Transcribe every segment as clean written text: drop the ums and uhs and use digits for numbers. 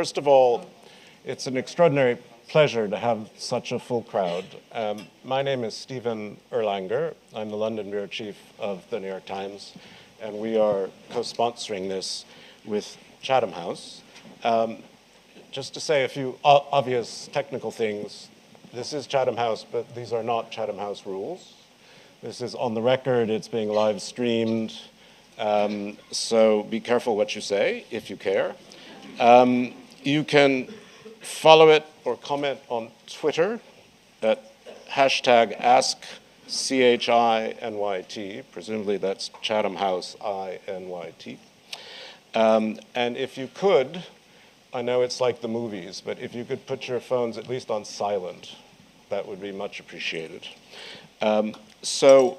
first of all, it's an extraordinary pleasure to have such a full crowd. My name is Stephen Erlanger. I'm the London bureau chief of the New York Times, and we are co-sponsoring this with Chatham House. Just to say a few obvious technical things, this is Chatham House, but these are not Chatham House rules. This is on the record, it's being live streamed, so be careful what you say, if you care. You can follow it or comment on Twitter at hashtag AskChiNYT, presumably that's Chatham House INYT. And if you could, I know it's like the movies, but if you could put your phones at least on silent, that would be much appreciated. So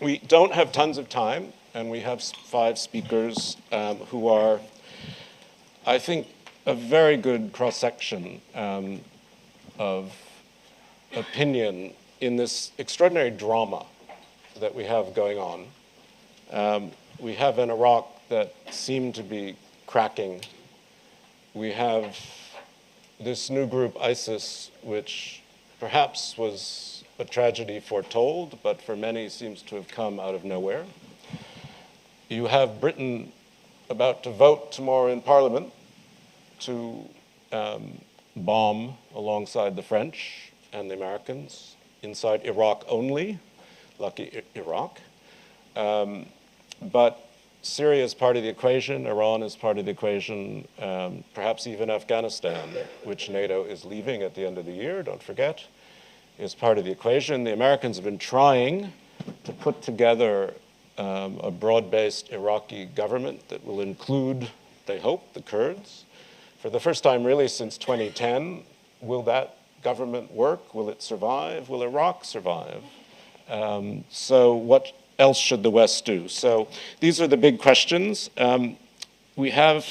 we don't have tons of time, and we have 5 speakers who are, I think, a very good cross-section of opinion in this extraordinary drama that we have going on. We have an Iraq that seemed to be cracking. We have this new group, ISIS, which perhaps was a tragedy foretold, but for many seems to have come out of nowhere. You have Britain about to vote tomorrow in Parliament to bomb alongside the French and the Americans inside Iraq only, lucky Iraq. But Syria is part of the equation, Iran is part of the equation, perhaps even Afghanistan, which NATO is leaving at the end of the year, don't forget, is part of the equation. The Americans have been trying to put together a broad-based Iraqi government that will include, they hope, the Kurds. For the first time really since 2010, will that government work? Will it survive? Will Iraq survive? So what else should the West do? So these are the big questions. We have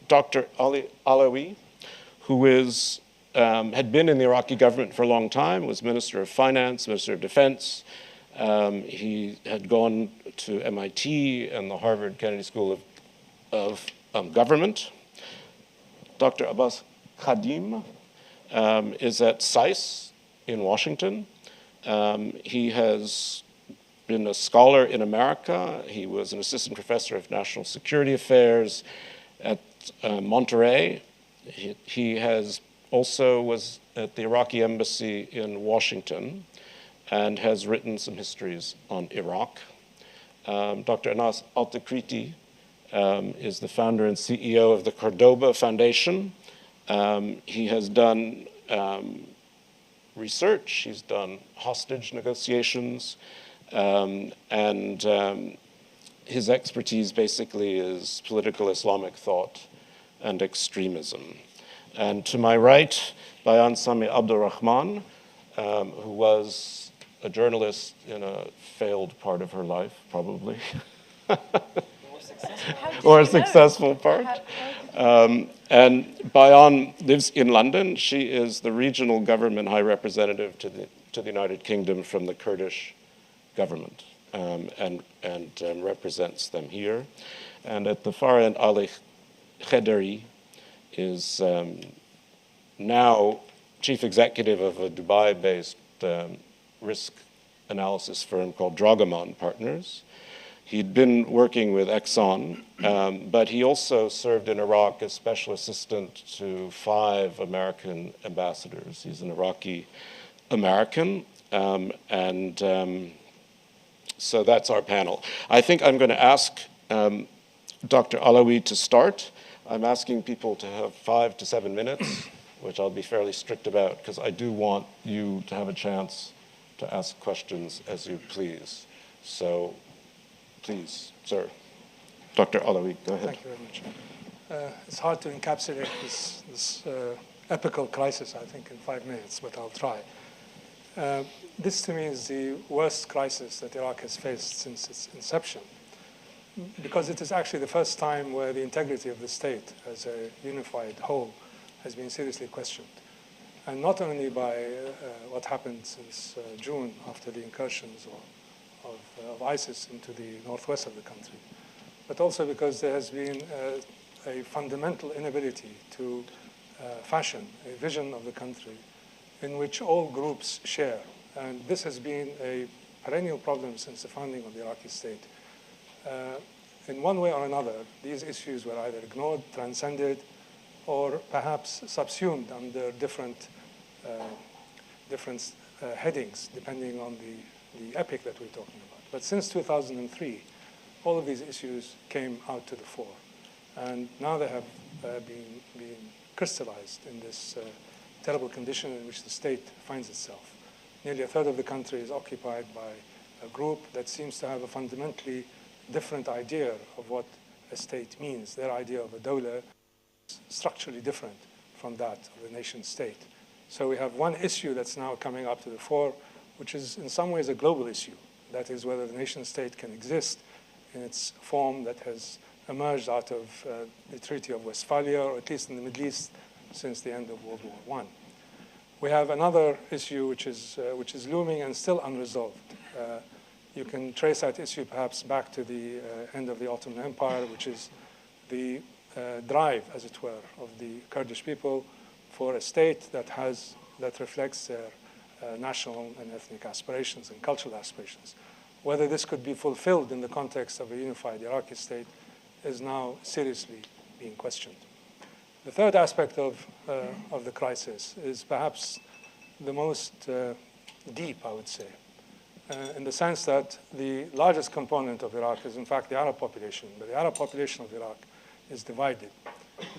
Dr. Allawi, who is, had been in the Iraqi government for a long time, was Minister of Finance, Minister of Defense. He had gone to MIT and the Harvard Kennedy School of Government. Dr. Abbas Khadim is at SAIS in Washington. He has been a scholar in America. He was an assistant professor of national security affairs at Monterey. He has also was at the Iraqi embassy in Washington and has written some histories on Iraq. Dr. Anas Altakriti is the founder and CEO of the Cordoba Foundation. He has done research, he's done hostage negotiations, and his expertise basically is political Islamic thought and extremism. And to my right, Bayan Sami Abdurrahman, who was a journalist in a failed part of her life, probably. Or a successful part. And Bayan lives in London. She is the regional government high representative to the United Kingdom from the Kurdish government and represents them here. And at the far end, Ali Khederi is now chief executive of a Dubai-based risk analysis firm called Dragamon Partners. He'd been working with Exxon, but he also served in Iraq as special assistant to 5 American ambassadors. He's an Iraqi American, so that's our panel. I think I'm going to ask Dr. Allawi to start. I'm asking people to have 5 to 7 minutes, which I'll be fairly strict about, because I do want you to have a chance to ask questions as you please. So please, sir. Dr. Allawi, go ahead. Thank you very much. It's hard to encapsulate this epical crisis, I think, in 5 minutes, but I'll try. This, to me, is the worst crisis that Iraq has faced since its inception, because it is actually the first time where the integrity of the state as a unified whole has been seriously questioned. And not only by what happened since June after the incursions of ISIS into the northwest of the country, but also because there has been a fundamental inability to fashion a vision of the country in which all groups share. And this has been a perennial problem since the founding of the Iraqi state. In one way or another, these issues were either ignored, transcended, or perhaps subsumed under different headings, depending on the epic that we're talking about. But since 2003, all of these issues came out to the fore. And now they have been crystallized in this terrible condition in which the state finds itself. Nearly a third of the country is occupied by a group that seems to have a fundamentally different idea of what a state means. Their idea of a dawla is structurally different from that of the nation state. So we have one issue that's now coming up to the fore, which is in some ways a global issue. That is whether the nation state can exist in its form that has emerged out of the Treaty of Westphalia, or at least in the Middle East, since the end of World War I. We have another issue which is looming and still unresolved. You can trace that issue perhaps back to the end of the Ottoman Empire, which is the drive, as it were, of the Kurdish people for a state that reflects their national and ethnic aspirations and cultural aspirations. Whether this could be fulfilled in the context of a unified Iraqi state is now seriously being questioned. The third aspect of the crisis is perhaps the most deep, I would say, in the sense that the largest component of Iraq is in fact the Arab population, but the Arab population of Iraq is divided.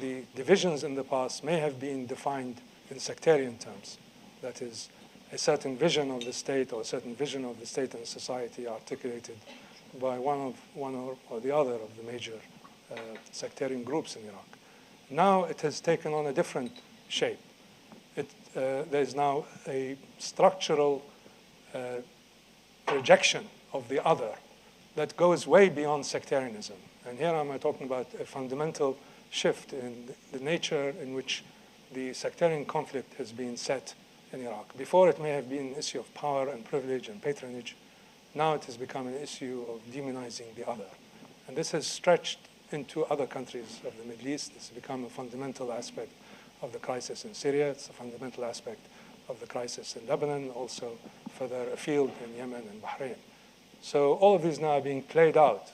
The divisions in the past may have been defined in sectarian terms. That is, a certain vision of the state or a certain vision of the state and society articulated by one or the other of the major sectarian groups in Iraq. Now it has taken on a different shape. There's now a structural rejection of the other that goes way beyond sectarianism. And here I'm talking about a fundamental shift in the nature in which the sectarian conflict has been set in Iraq. Before, it may have been an issue of power and privilege and patronage. Now it has become an issue of demonizing the other. And this has stretched into other countries of the Middle East. It's become a fundamental aspect of the crisis in Syria. It's a fundamental aspect of the crisis in Lebanon, also further afield in Yemen and Bahrain. So all of these now are being played out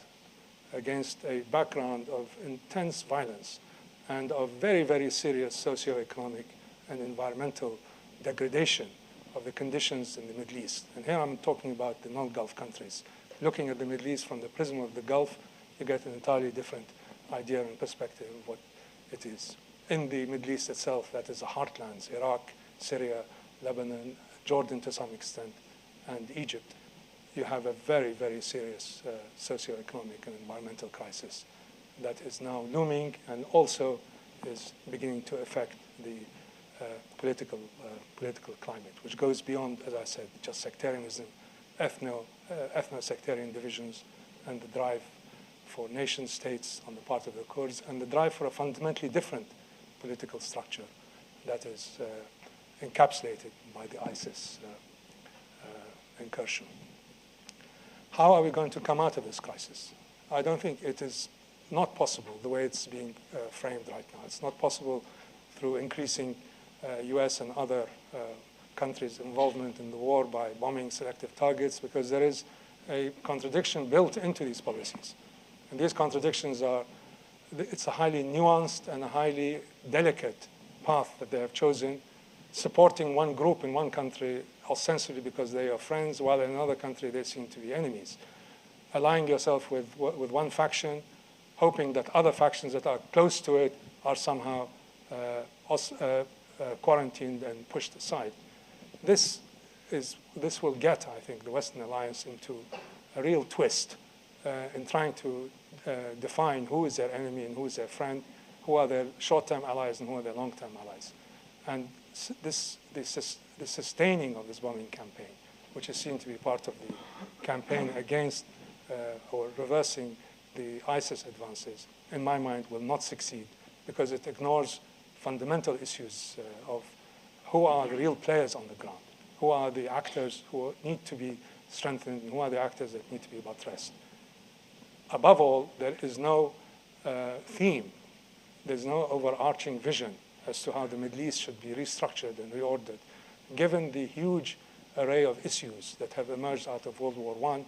against a background of intense violence and of very, very serious socioeconomic and environmental degradation of the conditions in the Middle East. And here I'm talking about the non-Gulf countries. Looking at the Middle East from the prism of the Gulf, you get an entirely different idea and perspective of what it is. In the Middle East itself, that is the heartlands, Iraq, Syria, Lebanon, Jordan to some extent, and Egypt. You have a very, very serious socioeconomic and environmental crisis that is now looming and also is beginning to affect the political climate, which goes beyond, as I said, just sectarianism, ethno-sectarian divisions, and the drive for nation states on the part of the Kurds, and the drive for a fundamentally different political structure that is encapsulated by the ISIS incursion. How are we going to come out of this crisis? I don't think it is not possible the way it's being framed right now. It's not possible through increasing US and other countries' involvement in the war by bombing selective targets, because there is a contradiction built into these policies. And these contradictions it's a highly nuanced and a highly delicate path that they have chosen, supporting one group in one country ostensibly because they are friends, while in another country they seem to be enemies. Allying yourself with one faction, hoping that other factions that are close to it are somehow quarantined and pushed aside. This will get, I think, the Western alliance into a real twist in trying to define who is their enemy and who is their friend, who are their short-term allies and who are their long-term allies. And the sustaining of this bombing campaign, which is seen to be part of the campaign against or reversing the ISIS advances, in my mind, will not succeed because it ignores fundamental issues of who are the real players on the ground, who are the actors who need to be strengthened, and who are the actors that need to be buttressed. Above all, there is no theme there's no overarching vision as to how the Middle East should be restructured and reordered, given the huge array of issues that have emerged out of World War I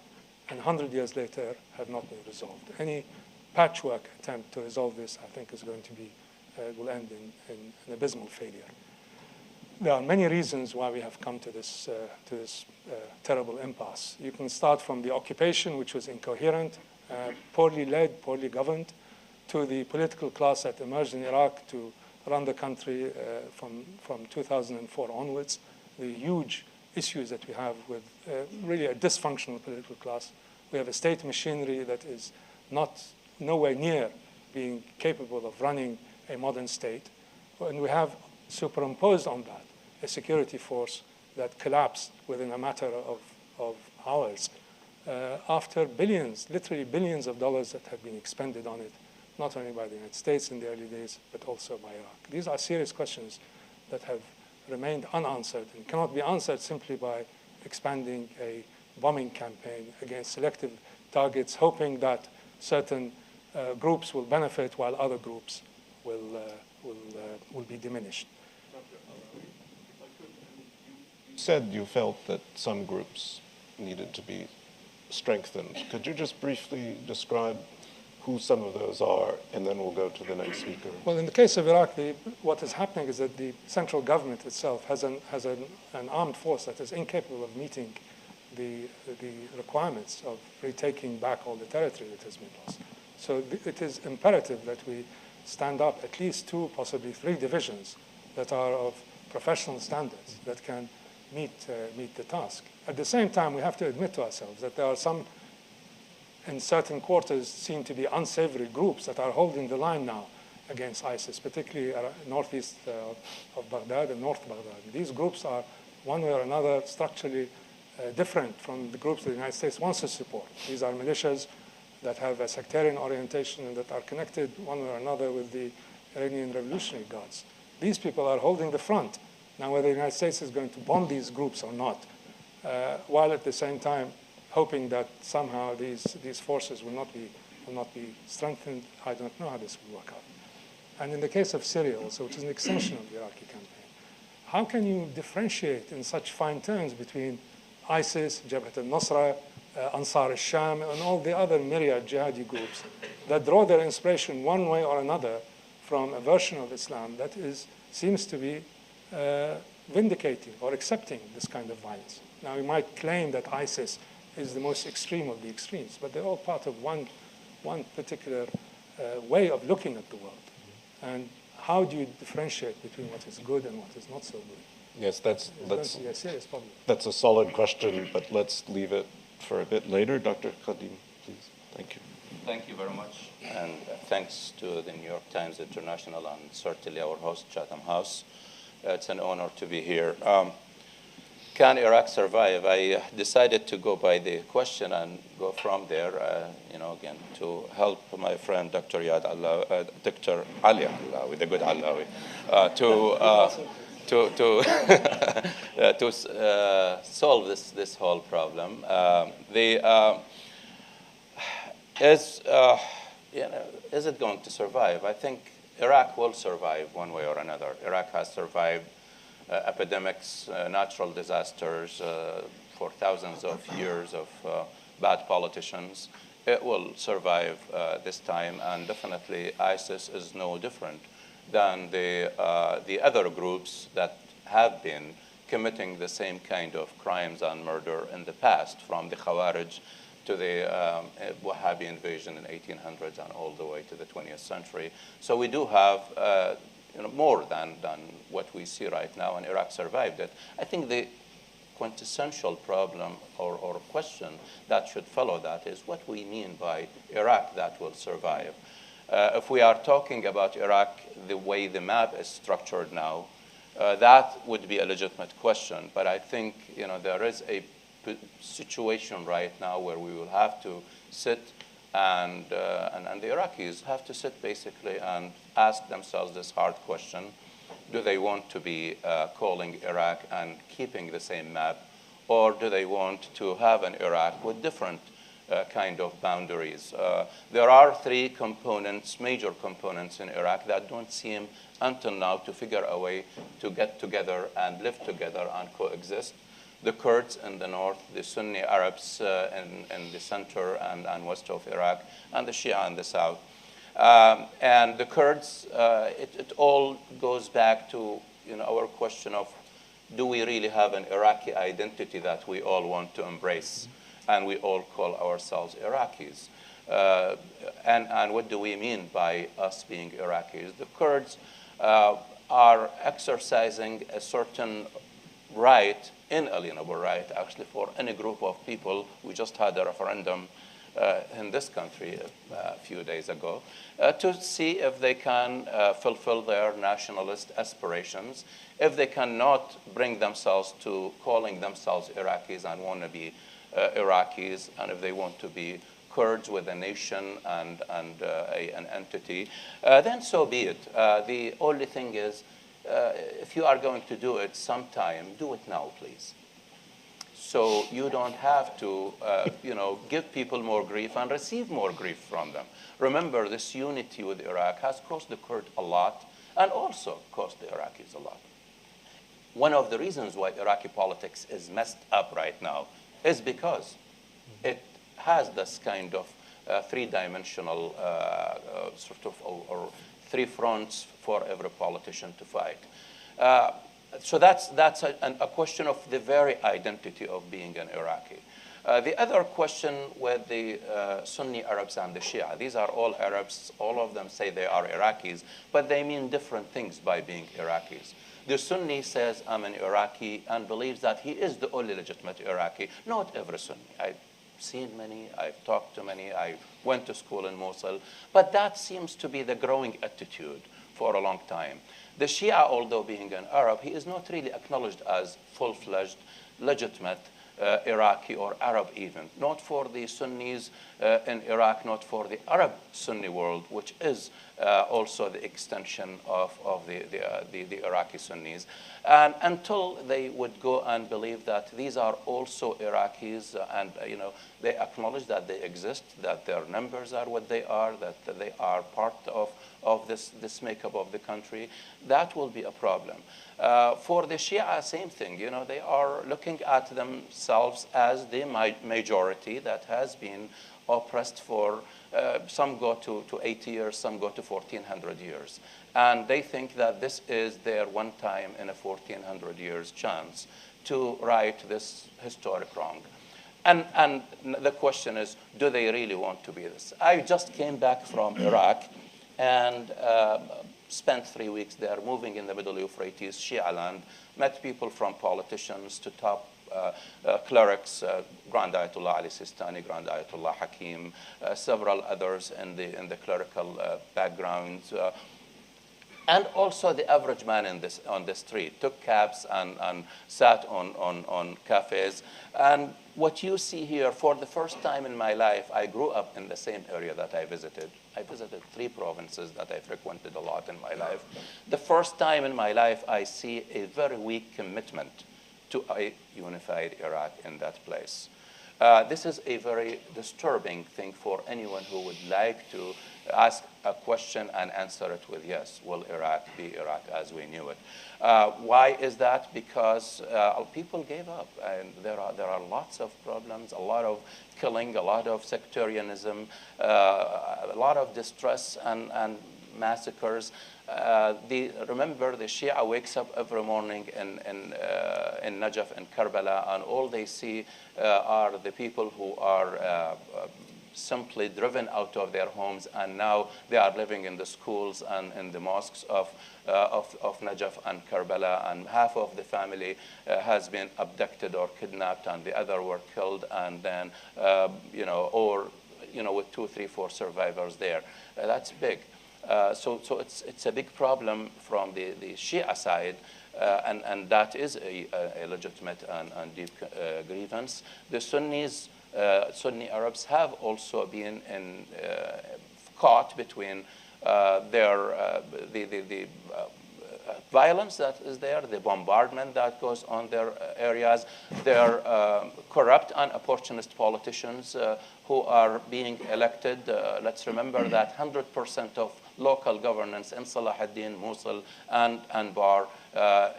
and 100 years later have not been resolved. Any patchwork attempt to resolve this, I think, is going to be, will end in an abysmal failure. There are many reasons why we have come to this terrible impasse. You can start from the occupation, which was incoherent, poorly led, poorly governed, to the political class that emerged in Iraq to run the country from 2004 onwards, the huge issues that we have with really a dysfunctional political class. We have a state machinery that is nowhere near being capable of running a modern state. And we have superimposed on that a security force that collapsed within a matter of hours after billions, literally billions of dollars that have been expended on it, not only by the United States in the early days, but also by Iraq. These are serious questions that have remained unanswered and cannot be answered simply by expanding a bombing campaign against selective targets, hoping that certain groups will benefit while other groups will be diminished. You said you felt that some groups needed to be strengthened. Could you just briefly describe who some of those are, and then we'll go to the next speaker? Well, in the case of Iraq, what is happening is that the central government itself has an armed force that is incapable of meeting the requirements of retaking back all the territory that has been lost. So it is imperative that we stand up at least 2, possibly 3 divisions that are of professional standards that can meet the task. At the same time, we have to admit to ourselves that there are some, in certain quarters, seem to be unsavory groups that are holding the line now against ISIS, particularly northeast of Baghdad and north Baghdad. These groups are, one way or another, structurally different from the groups that the United States wants to support. These are militias that have a sectarian orientation and that are connected one way or another with the Iranian Revolutionary Guards. These people are holding the front. Now, whether the United States is going to bomb these groups or not, while at the same time hoping that somehow these forces will not be strengthened, I don't know how this will work out. And in the case of Syria also, which is an extension of the Iraqi campaign, how can you differentiate in such fine terms between ISIS, Jabhat al-Nusra, Ansar al-Sham, and all the other myriad jihadi groups that draw their inspiration one way or another from a version of Islam that seems to be vindicating or accepting this kind of violence? Now, we might claim that ISIS is the most extreme of the extremes, but they're all part of one particular way of looking at the world. And how do you differentiate between what is good and what is not so good? Yes, that's a serious problem. That's a solid question, but let's leave it for a bit later. Dr. Khadim, please. Thank you. Thank you very much, and thanks to the New York Times International and certainly our host, Chatham House. It's an honor to be here. Can Iraq survive? I decided to go by the question and go from there, again, to help my friend Dr. Dr. Ali Allawi, the good Allawi, to solve this whole problem. Is it going to survive? I think Iraq will survive one way or another. Iraq has survived epidemics, natural disasters for thousands of years of bad politicians. It will survive this time, and definitely ISIS is no different than the other groups that have been committing the same kind of crimes and murder in the past, from the Khawarij to the Wahhabi invasion in the 1800s and all the way to the 20th century. So we do have more than what we see right now, and Iraq survived it. I think the quintessential problem or question that should follow that is what we mean by Iraq that will survive. If we are talking about Iraq the way the map is structured now, that would be a legitimate question. But I think there is a situation right now where we will have to sit and the Iraqis have to sit basically and ask themselves this hard question. Do they want to be calling Iraq and keeping the same map, or do they want to have an Iraq with different kind of boundaries. There are three components, major components in Iraq that don't seem until now to figure a way to get together and live together and coexist. The Kurds in the north, the Sunni Arabs in the center and west of Iraq, and the Shia in the south. And the Kurds, it all goes back to our question of, do we really have an Iraqi identity that we all want to embrace, and we all call ourselves Iraqis? And what do we mean by us being Iraqis? The Kurds are exercising a certain right, inalienable right, actually, for any group of people. We just had a referendum in this country a few days ago to see if they can fulfill their nationalist aspirations, if they cannot bring themselves to calling themselves Iraqis and want to be Iraqis, and if they want to be Kurds with a nation and an entity, then so be it. The only thing is, if you are going to do it sometime, do it now, please. So you don't have to, give people more grief and receive more grief from them. Remember, this unity with Iraq has cost the Kurds a lot and also cost the Iraqis a lot. One of the reasons why Iraqi politics is messed up right now is because it has this kind of three-dimensional sort of, or three fronts for every politician to fight. So that's a question of the very identity of being an Iraqi. The other question with the Sunni Arabs and the Shia, these are all Arabs, all of them say they are Iraqis, but they mean different things by being Iraqis. The Sunni says, I'm an Iraqi, and believes that he is the only legitimate Iraqi. Not every Sunni. I've seen many, I've talked to many, I went to school in Mosul, but that seems to be the growing attitude for a long time. The Shia, although being an Arab, he is not really acknowledged as full-fledged, legitimate Iraqi or Arab even, not for the Sunnis in Iraq, not for the Arab Sunni world, which is also the extension of the Iraqi Sunnis. And until they would go and believe that these are also Iraqis, and they acknowledge that they exist, that their numbers are what they are, that they are part of this makeup of the country, that will be a problem. For the Shia, same thing. They are looking at themselves as the majority that has been oppressed for, some go to 80 years, some go to 1,400 years. And they think that this is their one time in a 1,400 years chance to right this historic wrong. And the question is, do they really want to be this? I just came back from Iraq and spent 3 weeks there, moving in the Middle Euphrates, Shia land, met people from politicians to top clerics, Grand Ayatollah Ali Sistani, Grand Ayatollah Hakim, several others in the clerical backgrounds, and also the average man on the street took cabs and sat on cafes. And what you see here, for the first time in my life, I grew up in the same area that I visited. I visited 3 provinces that I frequented a lot in my life. The first time in my life, I see a very weak commitment to a unified Iraq in that place. This is a very disturbing thing for anyone who would like to ask a question and answer it with yes. Will Iraq be Iraq as we knew it? Why is that? Because people gave up, and there are lots of problems, a lot of killing, a lot of sectarianism, a lot of distress and massacres. Remember, the Shia wakes up every morning in Najaf and Karbala, and all they see are the people who are simply driven out of their homes, and now they are living in the schools and in the mosques of Najaf and Karbala, and half of the family has been abducted or kidnapped, and the other were killed, and then with 2, 3, 4 survivors there. That's big. So it's a big problem from the Shia side, and that is a legitimate and deep grievance. The Sunnis, Sunni Arabs, have also been caught between the violence that is there, the bombardment that goes on their areas, their corrupt and opportunist politicians who are being elected. Let's remember that 100% of local governance in Salahuddin, Mosul, and Anbar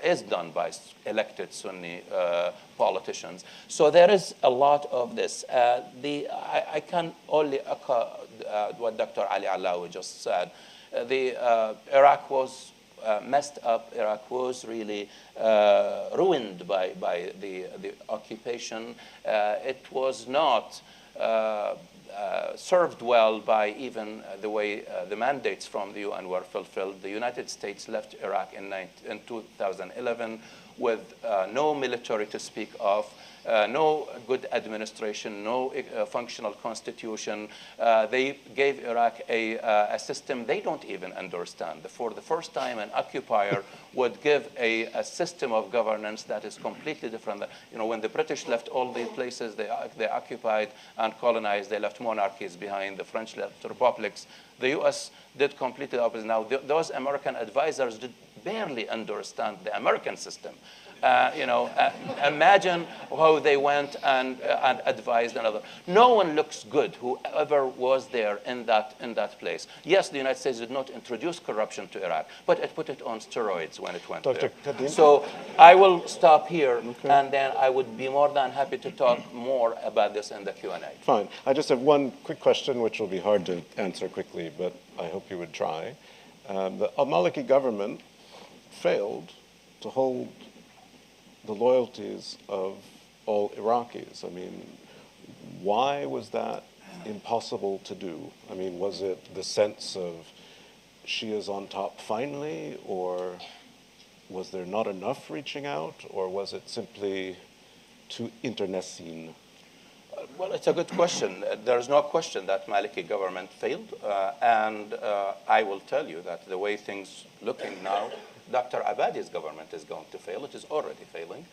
is done by elected Sunni politicians. So there is a lot of this. I can only echo what Dr. Ali Allawi just said. Iraq was messed up. Iraq was really ruined by the occupation. It was not served well by even the way the mandates from the UN were fulfilled. The United States left Iraq in 2011 with no military to speak of, no good administration, no functional constitution. They gave Iraq a system they don't even understand. For the first time, an occupier would give a system of governance that is completely different. You know, when the British left all the places they occupied and colonized, they left monarchies behind. The French left republics. The U.S. did completely the opposite. Now, those American advisors did barely understand the American system. Imagine how they went and advised another. No one looks good, whoever was there in that place. Yes, the United States did not introduce corruption to Iraq, but it put it on steroids when it went Dr. there. Kadin? So I will stop here, and then I would be more than happy to talk more about this in the Q&A. Fine. I just have one quick question, which will be hard to answer quickly, but I hope you would try. The al-Maliki government failed to hold the loyalties of all Iraqis. I mean, why was that impossible to do? I mean, was it the sense of Shias on top finally, or was there not enough reaching out, or was it simply too internecine? Well, it's a good question. There's no question that Maliki government failed, and I will tell you that the way things looking now, Dr. Abadi's government is going to fail. It is already failing.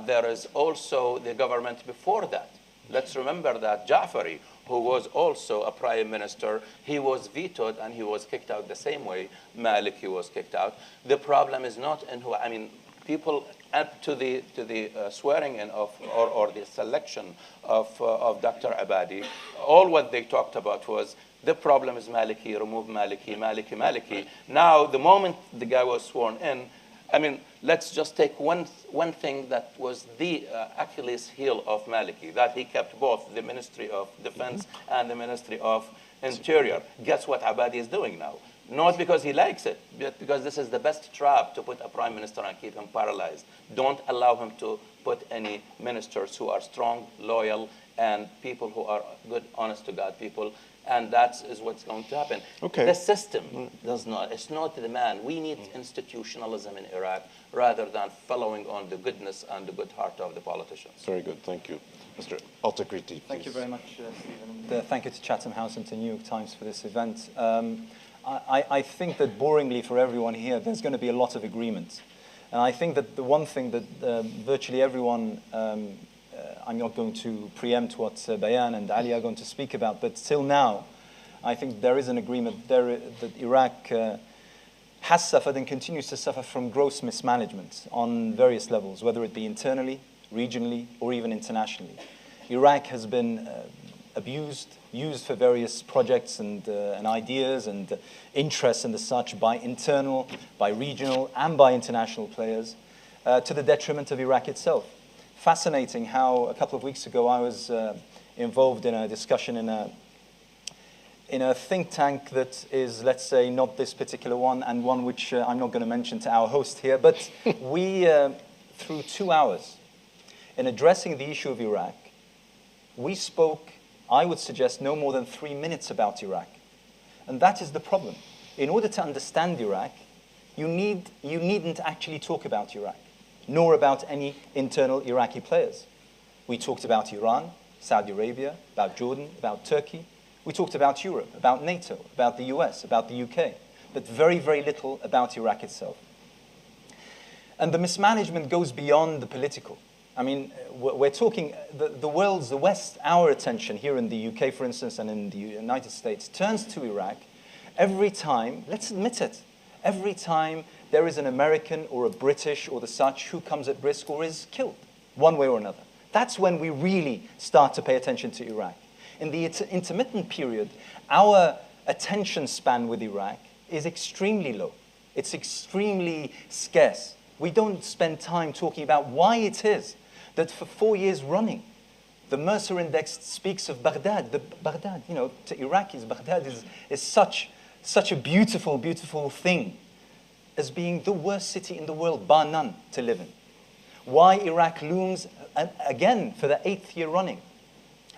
There is also the government before that. Let's remember that Ja'fari, who was also a prime minister, he was vetoed and he was kicked out the same way Maliki was kicked out. The problem is not in who, I mean, people up to the swearing in of or the selection of Dr. Abadi, all what they talked about was the problem is Maliki, remove Maliki, Maliki, Maliki. Now, the moment the guy was sworn in, I mean, let's just take one thing that was the Achilles heel of Maliki, that he kept both the Ministry of Defense and the Ministry of Interior. Guess what Abadi is doing now? Not because he likes it, but because this is the best trap to put a prime minister and keep him paralyzed. Don't allow him to put any ministers who are strong, loyal, and people who are good, honest to God people. And that is what's going to happen. Okay. The system does not. It's not the man. We need institutionalism in Iraq rather than following on the goodness and the good heart of the politicians. Very good. Thank you. Mr. Altakriti, please. Thank you very much, Stephen. And thank you to Chatham House and to New York Times for this event. I think that boringly for everyone here, there's going to be a lot of agreement. And I think that the one thing that virtually everyone, I'm not going to preempt what Bayan and Ali are going to speak about, but till now, I think there is an agreement that Iraq has suffered and continues to suffer from gross mismanagement on various levels, whether it be internally, regionally, or even internationally. Iraq has been abused, used for various projects and ideas and interests and such by internal, by regional, and by international players, to the detriment of Iraq itself. Fascinating how a couple of weeks ago I was involved in a discussion in a think tank that is, let's say, not this particular one, and one which I'm not going to mention to our host here, but we, through 2 hours, in addressing the issue of Iraq, we spoke, I would suggest, no more than 3 minutes about Iraq. And that is the problem. In order to understand Iraq, you needn't actually talk about Iraq, nor about any internal Iraqi players. We talked about Iran, Saudi Arabia, about Jordan, about Turkey. We talked about Europe, about NATO, about the US, about the UK, but very, very little about Iraq itself. And the mismanagement goes beyond the political. I mean, we're talking, the world's, the West, our attention here in the UK, for instance, and in the United States, turns to Iraq every time, let's admit it, every time there is an American or a British or the such who comes at risk or is killed, one way or another. That's when we really start to pay attention to Iraq. In the intermittent period, our attention span with Iraq is extremely low. It's extremely scarce. We don't spend time talking about why it is that for 4 years running, the Mercer Index speaks of Baghdad. Baghdad, you know, to Iraqis, Baghdad is such a beautiful, beautiful thing as being the worst city in the world, bar none, to live in. Why Iraq looms, again, for the 8th year running,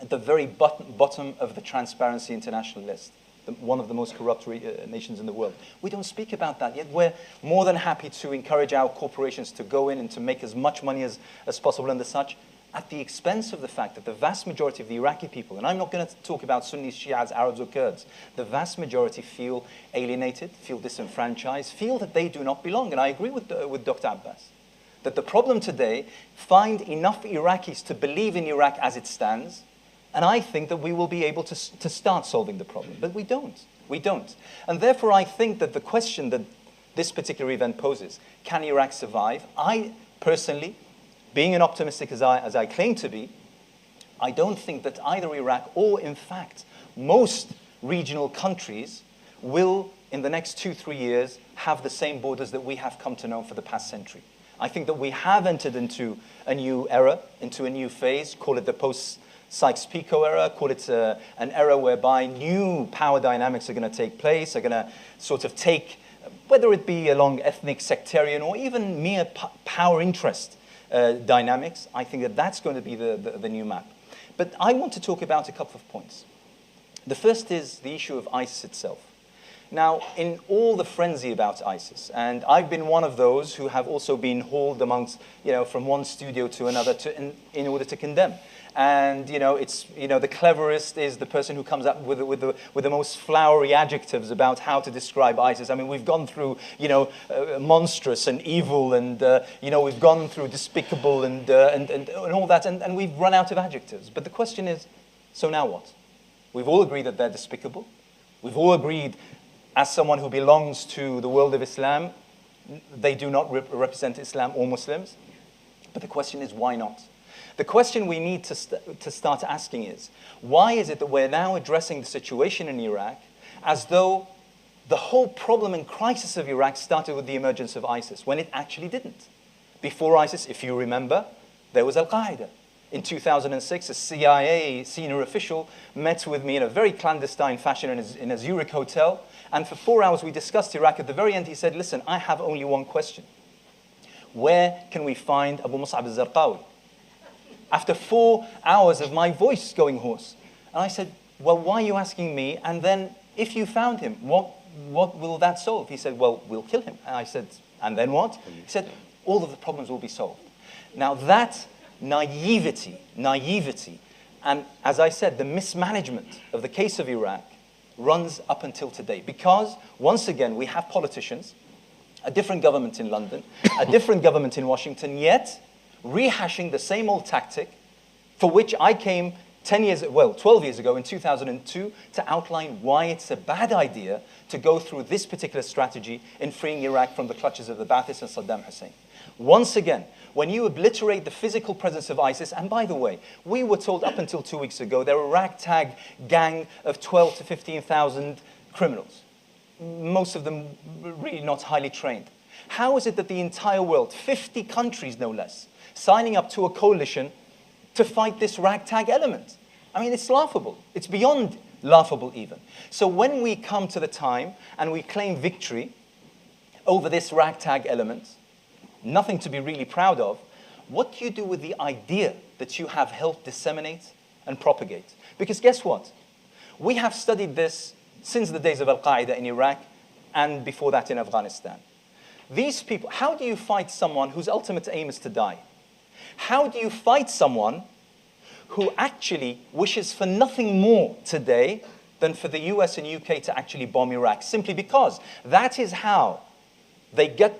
at the very bottom of the Transparency International list, one of the most corrupt nations in the world. We don't speak about that, yet we're more than happy to encourage our corporations to go in and to make as much money as possible and as such, at the expense of the fact that the vast majority of the Iraqi people, and I'm not going to talk about Sunnis, Shias, Arabs or Kurds, the vast majority feel alienated, feel disenfranchised, feel that they do not belong. And I agree with Dr. Abbas, that the problem today, find enough Iraqis to believe in Iraq as it stands, and I think that we will be able to start solving the problem. But we don't. We don't. And therefore, I think that the question that this particular event poses, can Iraq survive? I personally, being an optimistic as I claim to be, I don't think that either Iraq or, in fact, most regional countries will, in the next 2-3 years, have the same borders that we have come to know for the past century. I think that we have entered into a new era, into a new phase, call it the post-Sykes-Picot era, call it an era whereby new power dynamics are going to take place, are going to sort of take, whether it be along ethnic, sectarian, or even mere power interest dynamics. I think that that's going to be the new map. But I want to talk about a couple of points. The first is the issue of ISIS itself. Now, in all the frenzy about ISIS, and I've been one of those who have also been hauled amongst, from one studio to another in order to condemn. And, it's, the cleverest is the person who comes up with the most flowery adjectives about how to describe ISIS. I mean, we've gone through, monstrous and evil, and, we've gone through despicable and all that, and we've run out of adjectives. But the question is, so now what? We've all agreed that they're despicable. We've all agreed, as someone who belongs to the world of Islam, they do not represent Islam or Muslims. But the question is, why not? The question we need to start asking is, why is it that we're now addressing the situation in Iraq as though the whole problem and crisis of Iraq started with the emergence of ISIS, when it actually didn't? Before ISIS, if you remember, there was Al-Qaeda. In 2006, a CIA senior official met with me in a very clandestine fashion in a Zurich hotel, and for 4 hours we discussed Iraq. At the very end, he said, listen, I have only one question. Where can we find Abu Mus'ab al-Zarqawi? After 4 hours of my voice going hoarse. And I said, well, why are you asking me? And then, if you found him, what will that solve? He said, well, we'll kill him. And I said, and then what? He said, all of the problems will be solved. Now that naivety, and as I said, the mismanagement of the case of Iraq runs up until today. Because, once again, we have politicians, a different government in London, a different government in Washington, yet rehashing the same old tactic for which I came 12 years ago in 2002 to outline why it's a bad idea to go through this particular strategy in freeing Iraq from the clutches of the Ba'athists and Saddam Hussein. Once again, when you obliterate the physical presence of ISIS, and by the way, we were told up until 2 weeks ago they're a ragtag gang of 12 to 15,000 criminals, most of them really not highly trained. How is it that the entire world, 50 countries no less, signing up to a coalition to fight this ragtag element? I mean, it's laughable. It's beyond laughable even. So when we come to the time and we claim victory over this ragtag element, nothing to be really proud of, what do you do with the idea that you have helped disseminate and propagate? Because guess what? We have studied this since the days of Al-Qaeda in Iraq and before that in Afghanistan. These people, how do you fight someone whose ultimate aim is to die? How do you fight someone who actually wishes for nothing more today than for the US and UK to actually bomb Iraq, simply because that is how they get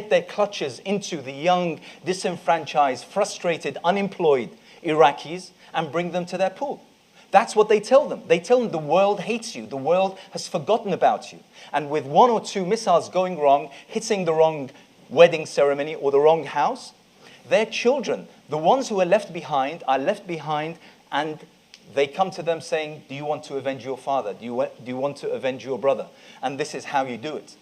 their clutches into the young, disenfranchised, frustrated, unemployed Iraqis and bring them to their pool. That's what they tell them. They tell them the world hates you. The world has forgotten about you. And with 1 or 2 missiles going wrong, hitting the wrong wedding ceremony or the wrong house, their children, the ones who are left behind and they come to them saying, do you want to avenge your father? Do you want to avenge your brother? And this is how you do it.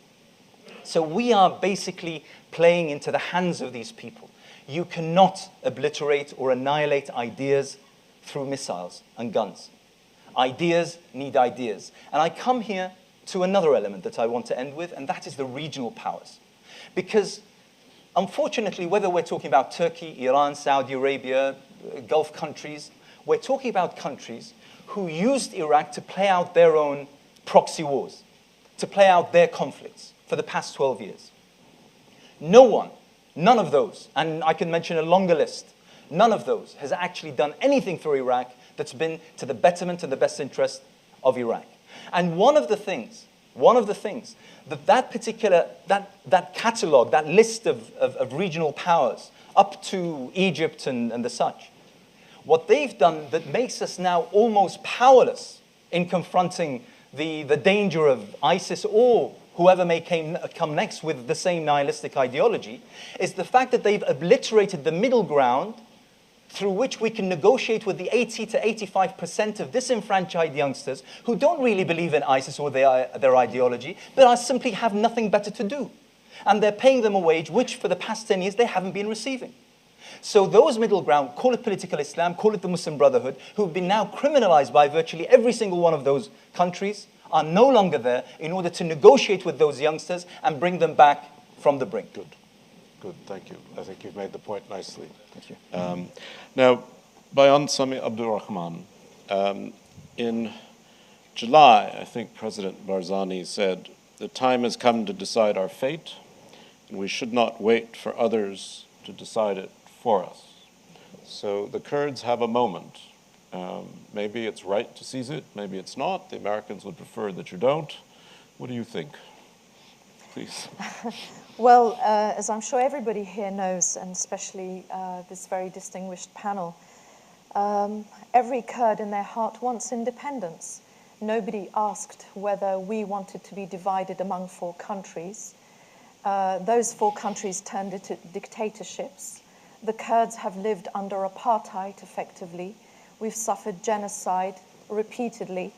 So we are basically playing into the hands of these people. You cannot obliterate or annihilate ideas through missiles and guns. Ideas need ideas. And I come here to another element that I want to end with, and that is the regional powers. Because unfortunately, whether we're talking about Turkey, Iran, Saudi Arabia, Gulf countries, we're talking about countries who used Iraq to play out their own proxy wars, to play out their conflicts for the past 12 years. None of those, and I can mention a longer list, none of those has actually done anything for Iraq that's been to the betterment and the best interest of Iraq. And one of the things that particular catalogue, that list of regional powers up to Egypt and the such, what they've done that makes us now almost powerless in confronting the danger of ISIS or whoever may come next with the same nihilistic ideology, is the fact that they've obliterated the middle ground through which we can negotiate with the 80 to 85% of disenfranchised youngsters who don't really believe in ISIS or their ideology, but simply have nothing better to do. And they're paying them a wage which for the past 10 years they haven't been receiving. So those middle ground, call it political Islam, call it the Muslim Brotherhood, who've been now criminalized by virtually every single one of those countries, are no longer there in order to negotiate with those youngsters and bring them back from the brink. Good, thank you. I think you've made the point nicely. Thank you. Now, Bayan Sami Abdul Rahman, in July, I think President Barzani said, the time has come to decide our fate, and we should not wait for others to decide it for us. So the Kurds have a moment. Maybe it's right to seize it, maybe it's not. The Americans would prefer that you don't. What do you think? Please. Well, as I'm sure everybody here knows, and especially this very distinguished panel, every Kurd in their heart wants independence. Nobody asked whether we wanted to be divided among 4 countries. Those 4 countries turned into dictatorships. The Kurds have lived under apartheid, effectively. We've suffered genocide repeatedly.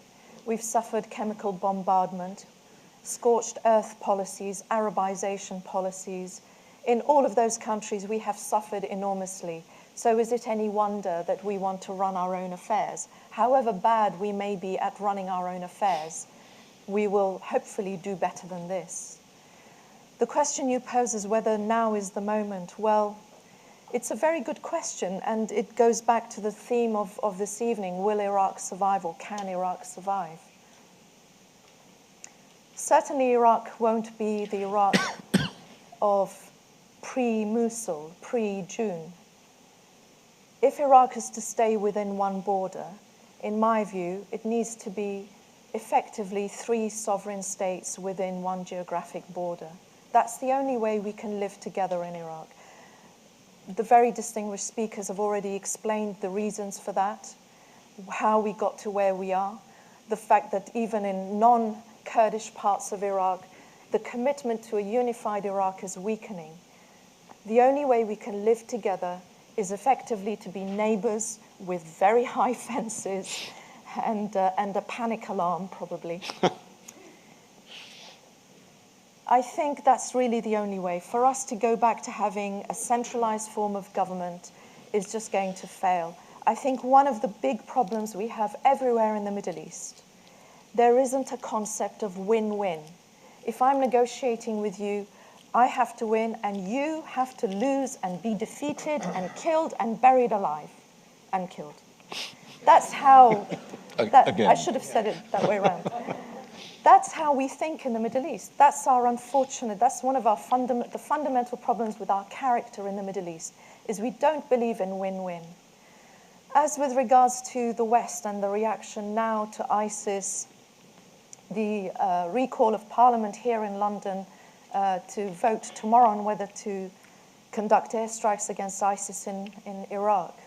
We've suffered chemical bombardment, scorched earth policies, Arabization policies. In all of those countries, we have suffered enormously. So is it any wonder that we want to run our own affairs? However bad we may be at running our own affairs, we will hopefully do better than this. The question you pose is whether now is the moment. Well, it's a very good question, and it goes back to the theme of this evening. Will Iraq survive, or can Iraq survive? Certainly Iraq won't be the Iraq of pre-Mosul, pre-June. If Iraq is to stay within one border, in my view, it needs to be effectively 3 sovereign states within one geographic border. That's the only way we can live together in Iraq. The very distinguished speakers have already explained the reasons for that, how we got to where we are, the fact that even in non-Kurdish parts of Iraq, the commitment to a unified Iraq is weakening. The only way we can live together is effectively to be neighbors with very high fences and a panic alarm, probably. I think that's really the only way. For us to go back to having a centralized form of government is just going to fail. I think one of the big problems we have everywhere in the Middle East, there isn't a concept of win-win. If I'm negotiating with you, I have to win and you have to lose and be defeated and killed and buried alive and killed. That's how, I should have said it that way around. That's how we think in the Middle East. That's one of our the fundamental problems with our character in the Middle East, is we don't believe in win-win. As with regards to the West and the reaction now to ISIS, the recall of Parliament here in London to vote tomorrow on whether to conduct airstrikes against ISIS in Iraq.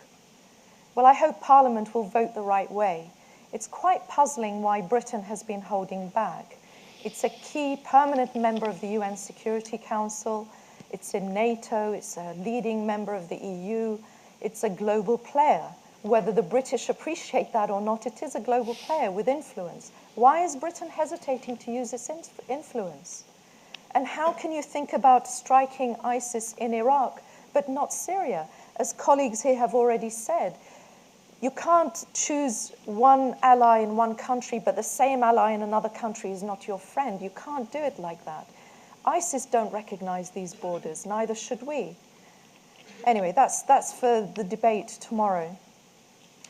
Well, I hope Parliament will vote the right way. it's quite puzzling why Britain has been holding back. It's a key permanent member of the UN Security Council. It's in NATO. It's a leading member of the EU. It's a global player. Whether the British appreciate that or not, it is a global player with influence. Why is Britain hesitating to use its influence? And how can you think about striking ISIS in Iraq but not Syria? As colleagues here have already said, you can't choose one ally in one country, but the same ally in another country is not your friend. You can't do it like that. ISIS don't recognize these borders, neither should we. Anyway, that's for the debate tomorrow.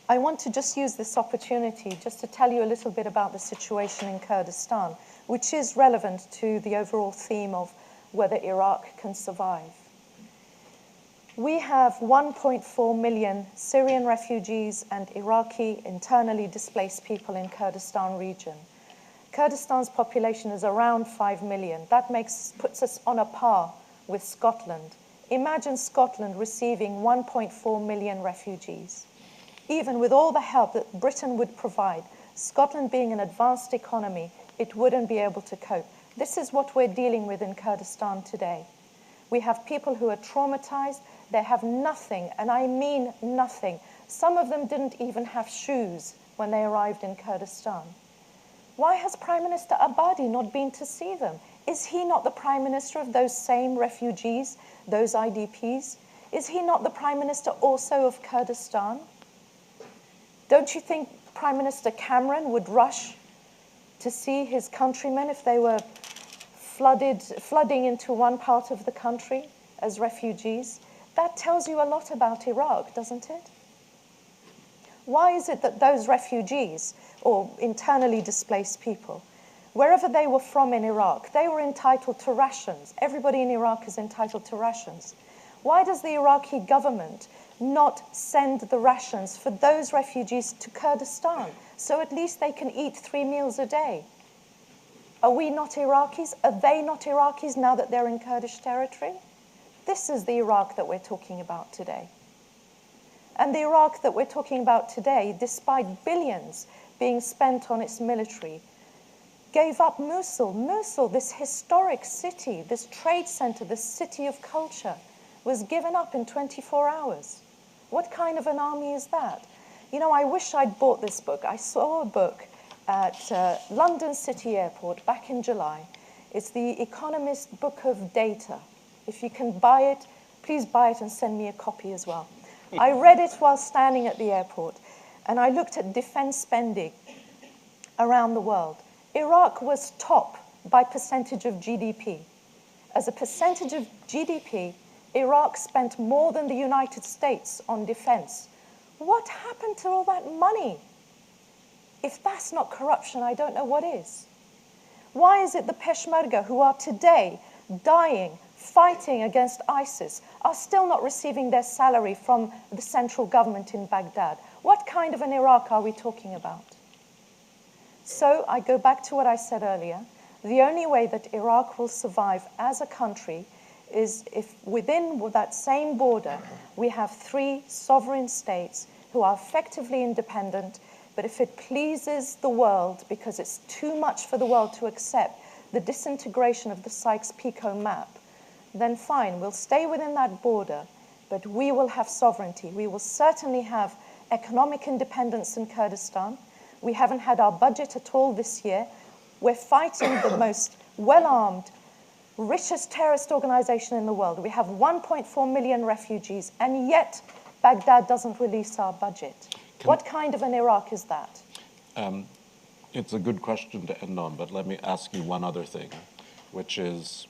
I want to just use this opportunity just to tell you a little bit about the situation in Kurdistan, which is relevant to the overall theme of whether Iraq can survive. We have 1.4 million Syrian refugees and Iraqi internally displaced people in Kurdistan region. Kurdistan's population is around 5 million. That puts us on a par with Scotland. Imagine Scotland receiving 1.4 million refugees. Even with all the help that Britain would provide, Scotland being an advanced economy, it wouldn't be able to cope. This is what we're dealing with in Kurdistan today. We have people who are traumatized. They have nothing, and I mean nothing. Some of them didn't even have shoes when they arrived in Kurdistan. Why has Prime Minister Abadi not been to see them? Is he not the Prime Minister of those same refugees, those IDPs? Is he not the Prime Minister also of Kurdistan? Don't you think Prime Minister Cameron would rush to see his countrymen if they were flooding into one part of the country as refugees? That tells you a lot about Iraq, doesn't it? Why is it that those refugees, or internally displaced people, wherever they were from in Iraq, they were entitled to rations? Everybody in Iraq is entitled to rations. Why does the Iraqi government not send the rations for those refugees to Kurdistan, so at least they can eat 3 meals a day? Are we not Iraqis? Are they not Iraqis now that they're in Kurdish territory? This is the Iraq that we're talking about today. And the Iraq that we're talking about today, despite billions being spent on its military, gave up Mosul. Mosul, this historic city, this trade center, this city of culture, was given up in 24 hours. What kind of an army is that? You know, I wish I'd bought this book. I saw a book at London City Airport back in July. It's the Economist Book of Data. If you can buy it, please buy it and send me a copy as well. I read it while standing at the airport, and I looked at defense spending around the world. Iraq was top by percentage of GDP. As a percentage of GDP, Iraq spent more than the United States on defense. What happened to all that money? If that's not corruption, I don't know what is. Why is it the Peshmerga, who are today dying, fighting against ISIS, are still not receiving their salary from the central government in Baghdad? What kind of an Iraq are we talking about? So I go back to what I said earlier. The only way that Iraq will survive as a country is if within that same border we have 3 sovereign states who are effectively independent, but if it pleases the world, because it's too much for the world to accept the disintegration of the Sykes-Picot map, then fine, we'll stay within that border, but we will have sovereignty. We will certainly have economic independence in Kurdistan. We haven't had our budget at all this year. We're fighting the most well-armed, richest terrorist organization in the world. We have 1.4 million refugees, and yet Baghdad doesn't release our budget. What kind of an Iraq is that? It's a good question to end on, but let me ask you one other thing, which is,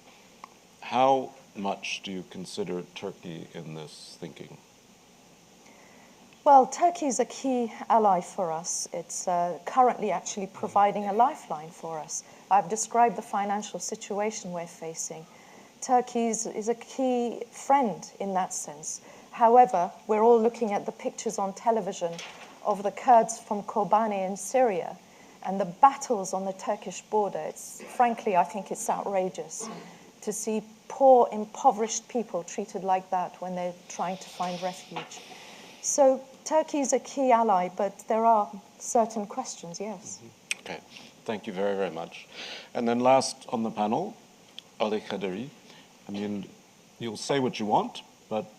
how much do you consider Turkey in this thinking? Well, Turkey is a key ally for us. It's currently actually providing a lifeline for us. I've described the financial situation we're facing. Turkey is a key friend in that sense. However, we're all looking at the pictures on television of the Kurds from Kobane in Syria and the battles on the Turkish border. Frankly, I think it's outrageous to see poor, impoverished people treated like that when they're trying to find refuge. So Turkey is a key ally, but there are certain questions, yes. Okay, thank you very, very much. And then last on the panel, Ali Khaderi. I mean, you'll say what you want, but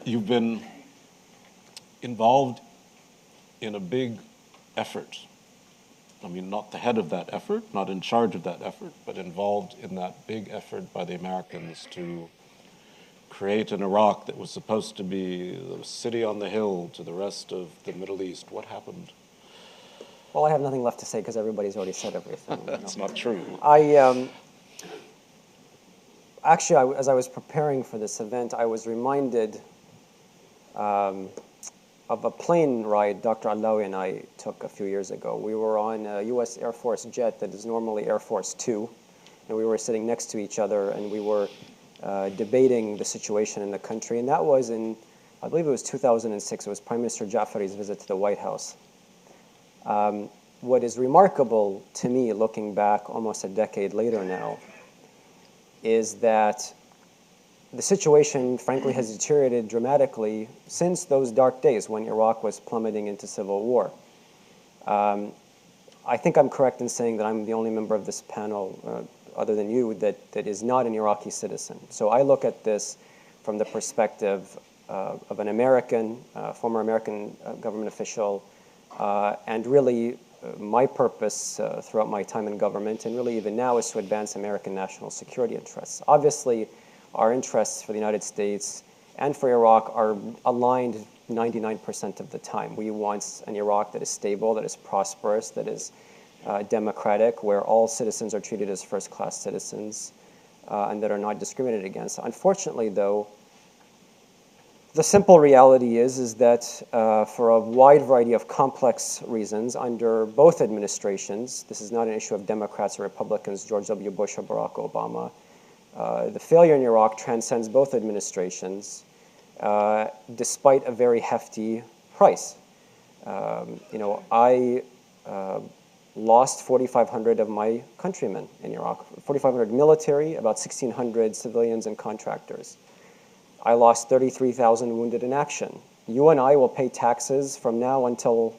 you've been involved in a big effort. I mean, not the head of that effort, not in charge of that effort, but involved in that big effort by the Americans to create an Iraq that was supposed to be the city on the hill to the rest of the Middle East. What happened? Well, I have nothing left to say because everybody's already said everything. That's not true. Actually, as I was preparing for this event, I was reminded of a plane ride Dr. Allawi and I took a few years ago. We were on a U.S. Air Force jet that is normally Air Force 2, and we were sitting next to each other, and we were debating the situation in the country. And that was in, I believe it was 2006. It was Prime Minister Jafari's visit to the White House. What is remarkable to me, looking back almost a decade later now, is that the situation, frankly, has deteriorated dramatically since those dark days when Iraq was plummeting into civil war. I think I'm correct in saying that I'm the only member of this panel, other than you, that is not an Iraqi citizen. So I look at this from the perspective of an American, former American government official, and really my purpose throughout my time in government, and really even now, is to advance American national security interests. Obviously, our interests for the United States and for Iraq are aligned 99% of the time. We want an Iraq that is stable, that is prosperous, that is democratic, where all citizens are treated as first-class citizens and that are not discriminated against. Unfortunately, though, the simple reality is that for a wide variety of complex reasons under both administrations, this is not an issue of Democrats or Republicans, George W. Bush or Barack Obama, the failure in Iraq transcends both administrations, despite a very hefty price. I lost 4,500 of my countrymen in Iraq, 4,500 military, about 1,600 civilians and contractors. I lost 33,000 wounded in action. You and I will pay taxes from now until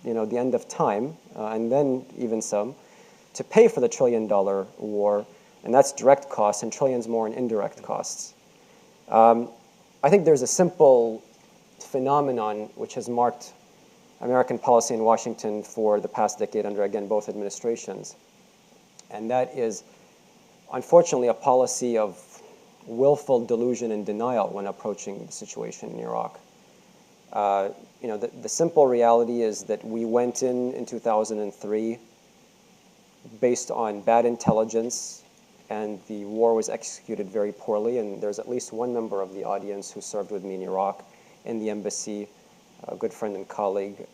the end of time, and then even some, to pay for the trillion-dollar war. And that's direct costs, and trillions more in indirect costs. I think there's a simple phenomenon which has marked American policy in Washington for the past decade under, again, both administrations. And that is, unfortunately, a policy of willful delusion and denial when approaching the situation in Iraq. The simple reality is that we went in 2003 based on bad intelligence, and the war was executed very poorly. And there's at least one member of the audience who served with me in Iraq in the embassy, a good friend and colleague,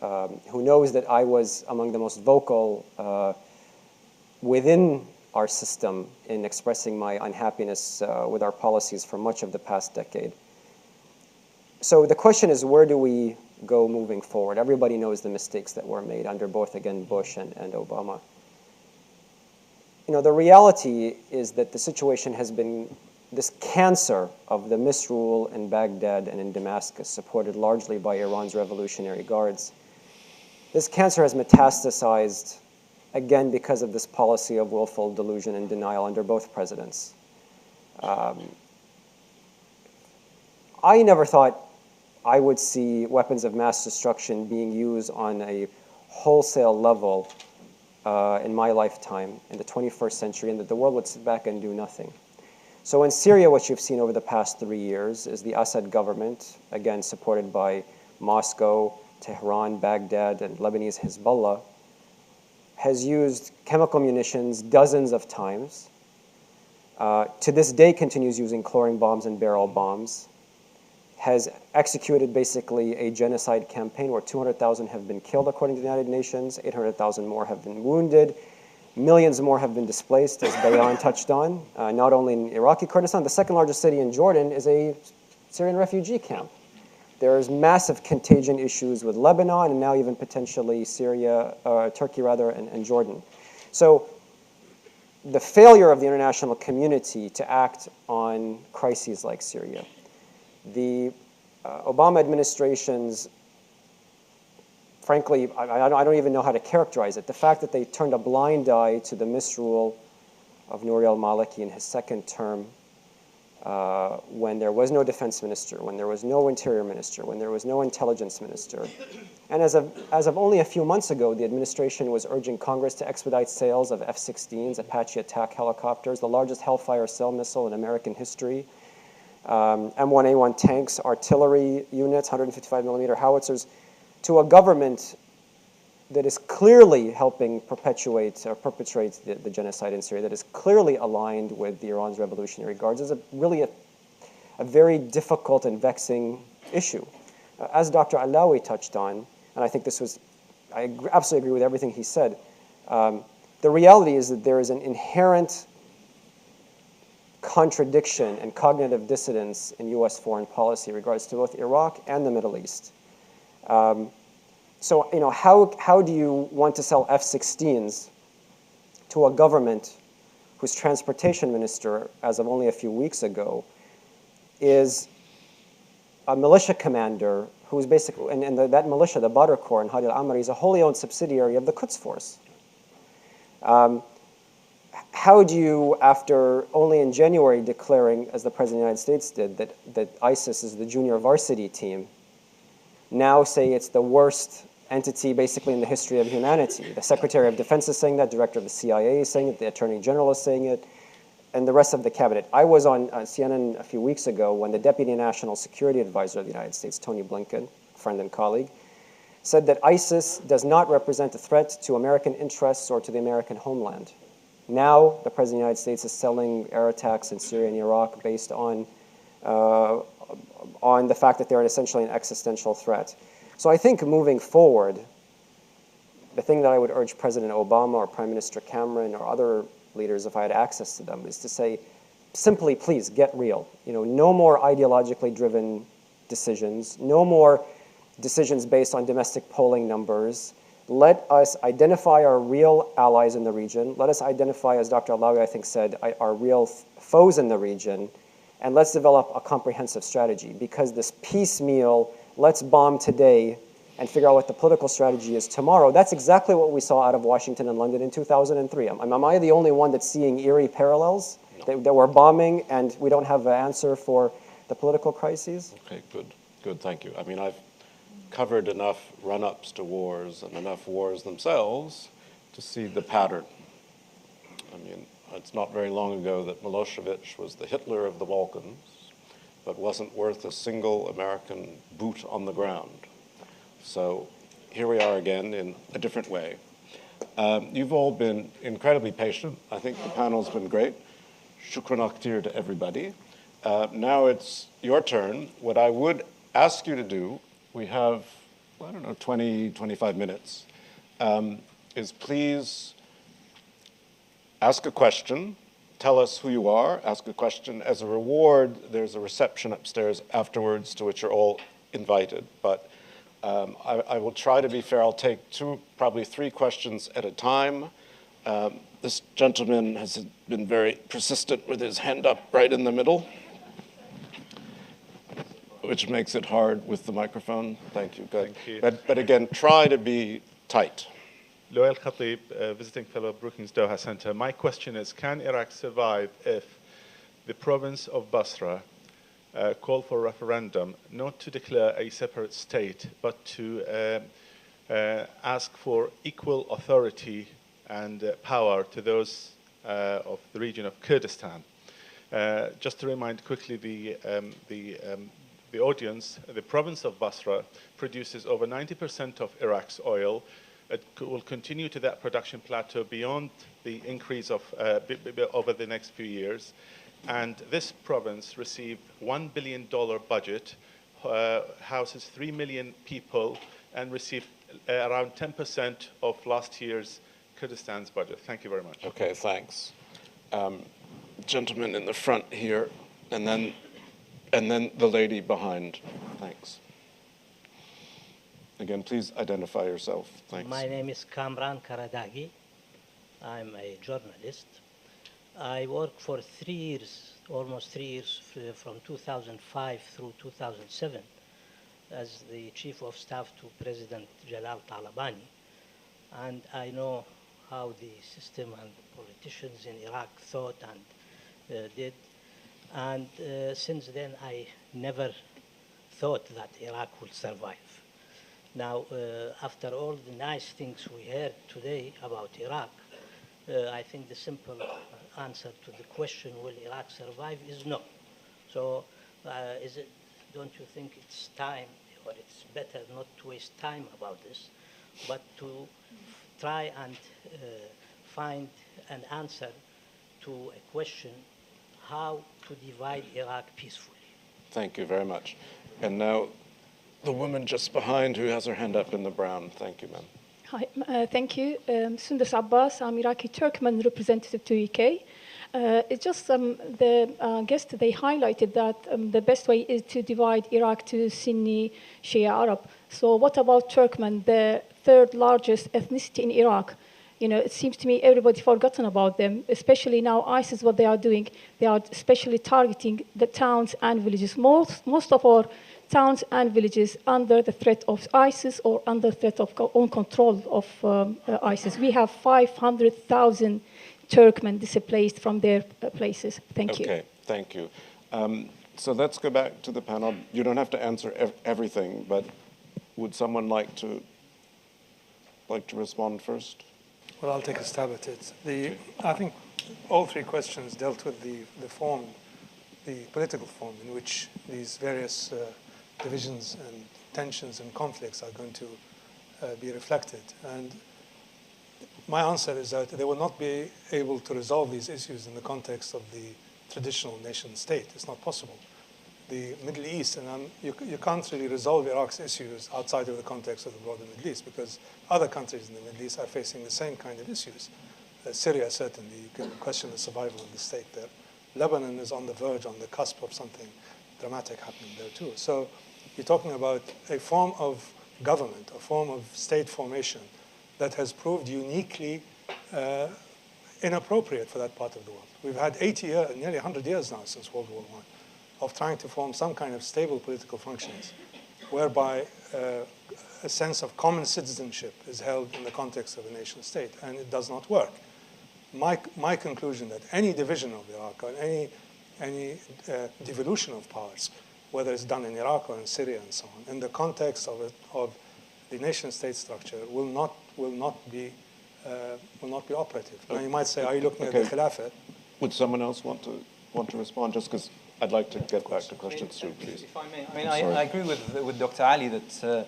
who knows that I was among the most vocal within our system in expressing my unhappiness with our policies for much of the past decade. So the question is, where do we go moving forward? Everybody knows the mistakes that were made under both, again, Bush and Obama. The reality is that the situation has been this cancer of the misrule in Baghdad and in Damascus, supported largely by Iran's Revolutionary Guards. This cancer has metastasized, again, because of this policy of willful delusion and denial under both presidents. I never thought I would see weapons of mass destruction being used on a wholesale level in my lifetime in the 21st century, and that the world would sit back and do nothing. So in Syria, what you've seen over the past 3 years is the Assad government, again supported by Moscow, Tehran, Baghdad, and Lebanese Hezbollah, has used chemical munitions dozens of times. To this day continues using chlorine bombs and barrel bombs, has executed basically a genocide campaign where 200,000 have been killed according to the United Nations, 800,000 more have been wounded, millions more have been displaced, as Bayan touched on, not only in Iraqi Kurdistan. The second largest city in Jordan is a Syrian refugee camp. There's massive contagion issues with Lebanon and now even potentially Turkey and Jordan. So the failure of the international community to act on crises like Syria, the Obama administration's, frankly, I don't even know how to characterize it. The fact that they turned a blind eye to the misrule of Nouri al-Maliki in his second term, when there was no defense minister, when there was no interior minister, when there was no intelligence minister. And as of only a few months ago, the administration was urging Congress to expedite sales of F-16s, Apache attack helicopters, the largest Hellfire cell missile in American history, M1A1 tanks, artillery units, 155 millimeter howitzers, to a government that is clearly helping perpetuate or perpetrate the genocide in Syria, that is clearly aligned with Iran's Revolutionary Guards, is really a very difficult and vexing issue. As Dr. Allawi touched on, and I think this was, I absolutely agree with everything he said, the reality is that there is an inherent contradiction and cognitive dissonance in U.S. foreign policy in regards to both Iraq and the Middle East. So, you know, how do you want to sell F-16s to a government whose transportation minister, as of only a few weeks ago, is a militia commander who's basically, and that militia, the Badr Corps in Hadi al-Amri, is a wholly owned subsidiary of the Quds Force. How do you, after only in January declaring, as the President of the United States did, that ISIS is the junior varsity team, now say it's the worst entity basically in the history of humanity? The Secretary of Defense is saying that, Director of the CIA is saying it, the Attorney General is saying it, and the rest of the cabinet. I was on CNN a few weeks ago when the Deputy National Security Advisor of the United States, Tony Blinken, friend and colleague, said that ISIS does not represent a threat to American interests or to the American homeland. Now, the President of the United States is selling air attacks in Syria and Iraq based on the fact that they're essentially an existential threat. So I think moving forward, the thing that I would urge President Obama or Prime Minister Cameron or other leaders, if I had access to them, is to say, simply, please, get real. You know, no more ideologically driven decisions, no more decisions based on domestic polling numbers. Let us identify our real allies in the region. Let us identify, as Dr. Allawi, I think, said, our real foes in the region. And let's develop a comprehensive strategy, because this piecemeal, let's bomb today and figure out what the political strategy is tomorrow, that's exactly what we saw out of Washington and London in 2003. Am I the only one that's seeing eerie parallels? No. That we're bombing and we don't have an answer for the political crises? Okay, good, thank you. I mean, I've covered enough run-ups to wars and enough wars themselves to see the pattern. I mean, it's not very long ago that Milosevic was the Hitler of the Balkans, but wasn't worth a single American boot on the ground. So here we are again in a different way. You've all been incredibly patient. I think the panel's been great. Shukran aktir to everybody. Now it's your turn. What I would ask you to do, we have, I don't know, 20, 25 minutes, is please ask a question, tell us who you are, ask a question. As a reward, there's a reception upstairs afterwards to which you're all invited. But I will try to be fair. I'll take two, probably three questions at a time. This gentleman has been very persistent with his hand up right in the middle, which makes it hard with the microphone. Thank you. Good. Thank you. But again, try to be tight. Loel Khatib, visiting fellow, Brookings Doha Center. My question is, can Iraq survive if the province of Basra call for a referendum, not to declare a separate state, but to ask for equal authority and power to those of the region of Kurdistan? Just to remind quickly the audience, the province of Basra produces over 90% of Iraq's oil. It will continue to that production plateau beyond the increase of over the next few years. And this province received $1 billion budget, houses 3 million people, and received around 10% of last year's Kurdistan's budget. Thank you very much. Okay, thanks. Gentleman in the front here, and then the lady behind. Thanks. Again, please identify yourself. Thanks. My name is Kamran Karadagi. I'm a journalist. I worked for 3 years, almost 3 years, from 2005 through 2007 as the Chief of Staff to President Jalal Talabani, and I know how the system and the politicians in Iraq thought and did. And since then, I never thought that Iraq would survive. Now, after all the nice things we heard today about Iraq, I think the simple answer to the question, will Iraq survive, is no. So don't you think it's time, or it's better not to waste time about this, but to try and find an answer to a question, how to divide Iraq peacefully? Thank you very much. And now, the woman just behind who has her hand up in the brown. Thank you, ma'am. Hi, thank you. Sundus Abbas, I'm Iraqi Turkmen representative to UK. It's just the guest, they highlighted that the best way is to divide Iraq to Sunni, Shia, Arab. So what about Turkmen, the third largest ethnicity in Iraq? You know, it seems to me everybody forgotten about them, especially now ISIS, what they are doing. They are especially targeting the towns and villages. Most of our towns and villages under the threat of ISIS or under threat of own control of ISIS. We have 500,000 Turkmen displaced from their places. Thank you. Okay, thank you. So let's go back to the panel. You don't have to answer everything, but would someone like to respond first? Well, I'll take a stab at it. I think all three questions dealt with the form, the political form in which these various divisions and tensions and conflicts are going to be reflected. And my answer is that they will not be able to resolve these issues in the context of the traditional nation state. It's not possible. The Middle East, and you can't really resolve Iraq's issues outside of the context of the broader Middle East, because other countries in the Middle East are facing the same kind of issues. Syria, certainly, you can question the survival of the state there. Lebanon is on the verge, on the cusp of something dramatic happening there too. So you're talking about a form of government, a form of state formation that has proved uniquely inappropriate for that part of the world. We've had 80 years, nearly 100 years now since World War I, of trying to form some kind of stable political functions whereby a sense of common citizenship is held in the context of a nation state, and it does not work. My conclusion that any division of Iraq or any devolution of powers, whether it's done in Iraq or in Syria and so on, in the context of the nation state structure will not be operative. Now you might say, are you looking at the Khilafah? Would someone else want to respond? Just because I'd like to get back to questions too, please. If I may, I agree with Dr. Ali that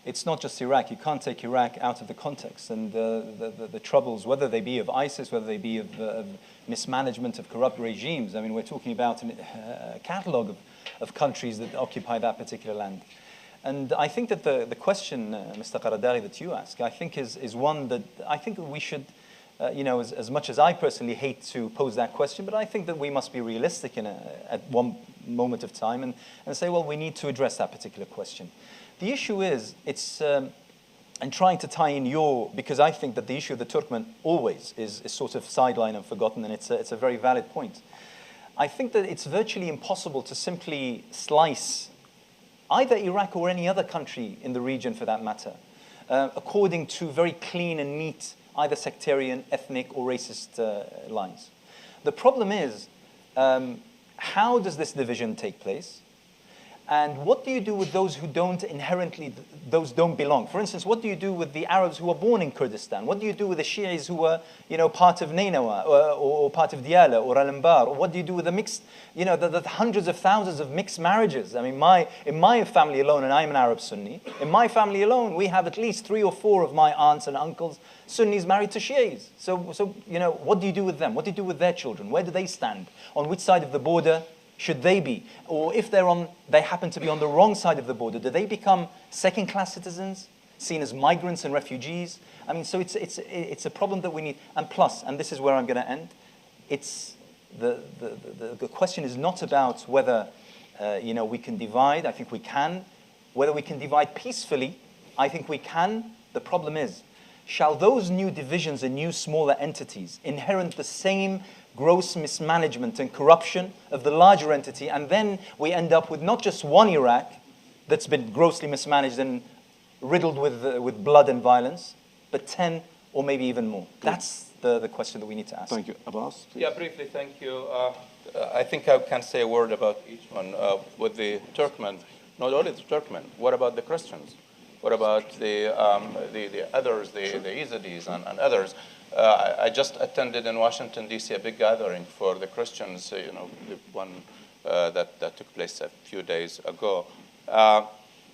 it's not just Iraq. You can't take Iraq out of the context, and the troubles, whether they be of ISIS, whether they be of mismanagement of corrupt regimes. I mean, we're talking about a catalogue of countries that occupy that particular land. And I think that the question, Mr. Qaradaghi, that you ask, I think is one that I think we should, as much as I personally hate to pose that question, but I think that we must be realistic at one moment of time and say, well, we need to address that particular question. The issue is, and trying to tie in because I think that the issue of the Turkmen always is sort of sidelined and forgotten, and it's a very valid point. I think that it's virtually impossible to simply slice either Iraq or any other country in the region for that matter, according to very clean and neat, either sectarian, ethnic, or racist lines. The problem is, how does this division take place? And what do you do with those who don't belong? For instance, what do you do with the Arabs who were born in Kurdistan? What do you do with the Shi'is who were, part of Nainawa or part of Diyala or Al-Anbar? Or what do you do with the mixed, the hundreds of thousands of mixed marriages? I mean, in my family alone, and I'm an Arab Sunni, in my family alone, we have at least 3 or 4 of my aunts and uncles, Sunnis married to Shi'is. So what do you do with them? What do you do with their children? Where do they stand? On which side of the border should they be? Or if they happen to be on the wrong side of the border, do they become second-class citizens, seen as migrants and refugees? I mean, so it's a problem that we need. And plus, and this is where I'm going to end, it's the question is not about whether we can divide. I think we can. Whether we can divide peacefully, I think we can. The problem is, shall those new divisions and new smaller entities inherit the same gross mismanagement and corruption of the larger entity, and then we end up with not just one Iraq, that's been grossly mismanaged and riddled with blood and violence, but 10 or maybe even more? That's the question that we need to ask. Thank you. Abbas? Please. Yeah, briefly, thank you. I think I can say a word about each one. With the Turkmen, not only the Turkmen, what about the Christians? What about the others, the Yazidis and others? I just attended in Washington, D.C. a big gathering for the Christians, the one that took place a few days ago.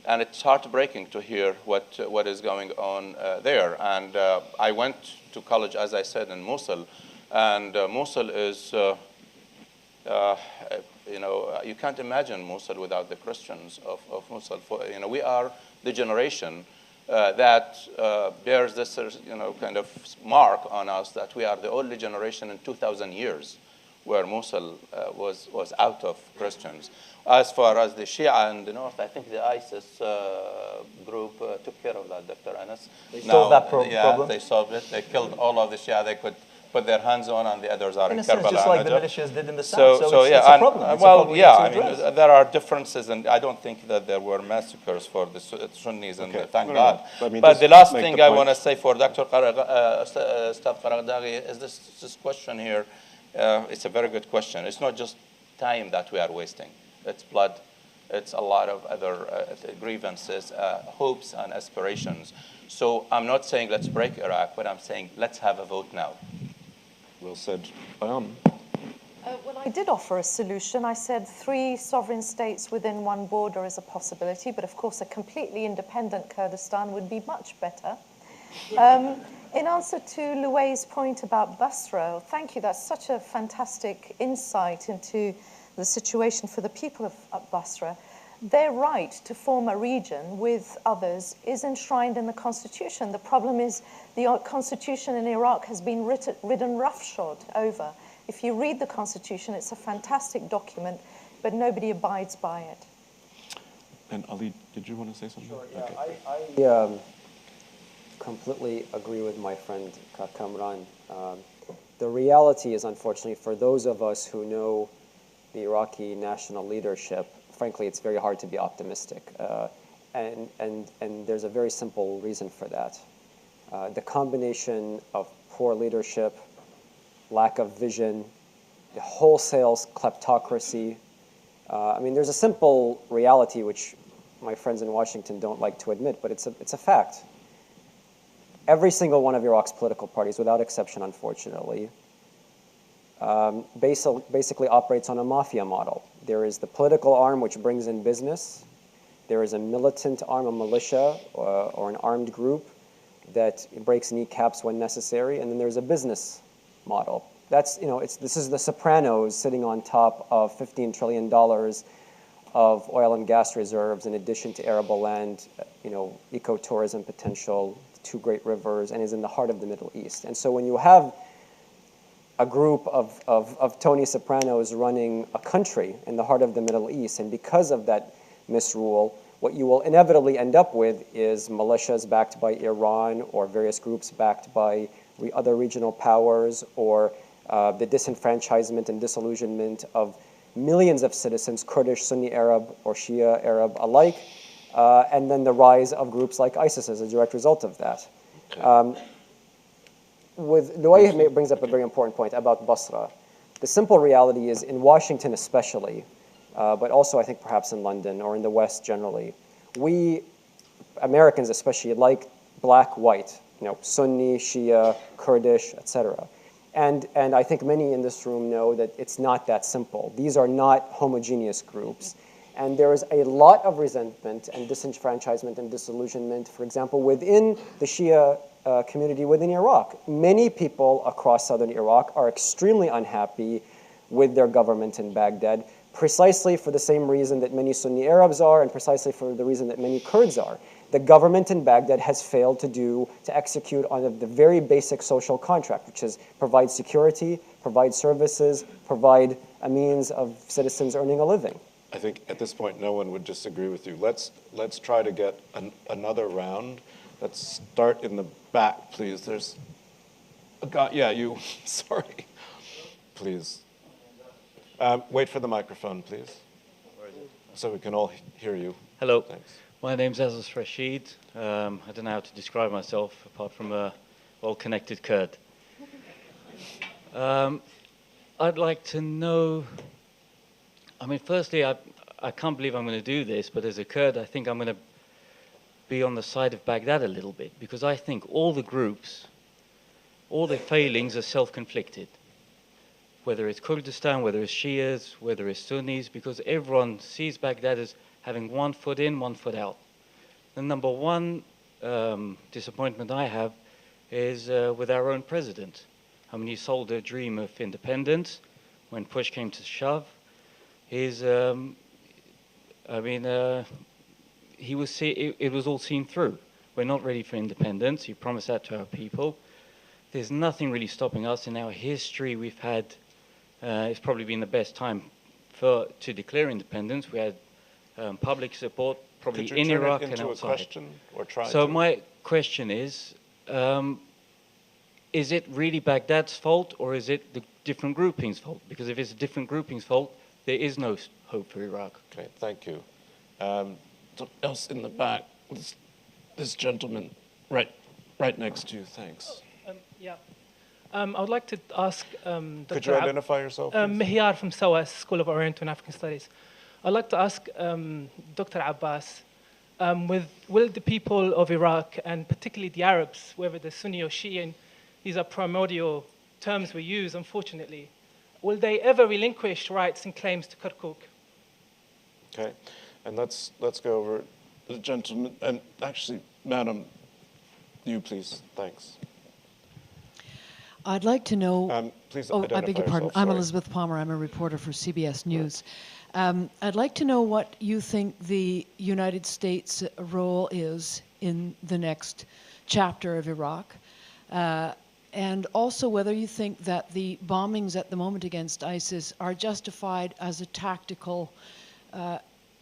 And it's heartbreaking to hear what is going on there. And I went to college, as I said, in Mosul. And Mosul is, you can't imagine Mosul without the Christians of Mosul. We are the generation that bears this, kind of mark on us that we are the only generation in 2,000 years where Mosul was out of Christians. As far as the Shia in the north, I think the ISIS group took care of that, Dr. Anas. They solved that problem? Yeah, they solved it. They killed all of the Shia they could put their hands on, and the others are in a sense, Karbala. just like the militias did in the south. So it's a problem. It's a problem we need to address. There are differences, and I don't think that there were massacres for the Sunnis, and thank God. But the last thing I want to say for Dr. Staff Qaragdaghi is this question here. It's a very good question. It's not just time that we are wasting. It's blood. It's a lot of other grievances, hopes, and aspirations. So I'm not saying let's break Iraq, but I'm saying let's have a vote now. Well said. Well, I did offer a solution. I said 3 sovereign states within one border is a possibility, but of course a completely independent Kurdistan would be much better. In answer to Louay's point about Basra, thank you. That's such a fantastic insight into the situation for the people of Basra. Their right to form a region with others is enshrined in the constitution. The problem is the constitution in Iraq has been ridden roughshod over. If you read the constitution, it's a fantastic document, but nobody abides by it. And Ali, did you want to say something? Sure, yeah. I completely agree with my friend Kamran. The reality is, unfortunately, for those of us who know the Iraqi national leadership, frankly, it's very hard to be optimistic. And there's a very simple reason for that. The combination of poor leadership, lack of vision, the wholesale kleptocracy. There's a simple reality which my friends in Washington don't like to admit, but it's a fact. Every single one of Iraq's political parties, without exception, unfortunately, basically operates on a mafia model. There is the political arm which brings in business. There is a militant arm, a militia, or an armed group that breaks kneecaps when necessary, and then there's a business model. That's, this is the Sopranos sitting on top of $15 trillion of oil and gas reserves, in addition to arable land, ecotourism potential, 2 great rivers, and is in the heart of the Middle East. And so when you have a group of Tony Sopranos running a country in the heart of the Middle East, and because of that misrule, what you will inevitably end up with is militias backed by Iran, or various groups backed by other regional powers, or the disenfranchisement and disillusionment of millions of citizens, Kurdish, Sunni Arab, or Shia Arab alike, and then the rise of groups like ISIS as a direct result of that. Louay brings up a very important point about Basra. The simple reality is, in Washington especially, but also I think perhaps in London or in the West generally, we, Americans especially, like black-white, Sunni, Shia, Kurdish, etc. And I think many in this room know that it's not that simple. These are not homogeneous groups. And there is a lot of resentment and disenfranchisement and disillusionment, for example, within the Shia community within Iraq. Many people across southern Iraq are extremely unhappy with their government in Baghdad, precisely for the same reason that many Sunni Arabs are, and precisely for the reason that many Kurds are. The government in Baghdad has failed to execute on the very basic social contract, which is provide security, provide services, provide a means of citizens earning a living. I think at this point no one would disagree with you. Let's try to get another round. Let's start in the back, please. There's a guy. Yeah, you. Sorry. Please. Wait for the microphone, please, so we can all hear you. Hello. Thanks. My name's Aziz Rashid. I don't know how to describe myself apart from a well-connected Kurd. I'd like to know, I mean, firstly, I can't believe I'm going to do this, but as a Kurd, I think I'm going to be on the side of Baghdad a little bit, because I think all the groups, all their failings are self-conflicted. Whether it's Kurdistan, whether it's Shias, whether it's Sunnis, because everyone sees Baghdad as having one foot in, one foot out. The number one disappointment I have is with our own president. I mean, he sold a dream of independence when push came to shove. It was all seen through. We're not ready for independence. He promised that to our people. There's nothing really stopping us. In our history, we've had, it's probably been the best time to declare independence. We had public support, probably in Iraq and outside. A question or try so to? My question is it really Baghdad's fault, or is it the different groupings' fault? Because if it's a different groupings' fault, there is no hope for Iraq. Okay, thank you. Else in the back, this gentleman right next to you, thanks. I would like to ask Dr. Could you identify yourself, please? Mihyar from SOAS, School of Oriental and African Studies. I'd like to ask Dr. Abbas, will the people of Iraq, and particularly the Arabs, whether they're Sunni or Shia, these are primordial terms we use, unfortunately, will they ever relinquish rights and claims to Kirkuk? Okay, and let's go over the gentleman, and actually, madam, you please, thanks. I'd like to know. Please I identify beg your pardon. yourself, I'm sorry. Elizabeth Palmer. I'm a reporter for CBS News. I'd like to know what you think the United States' role is in the next chapter of Iraq, and also whether you think that the bombings at the moment against ISIS are justified as a tactical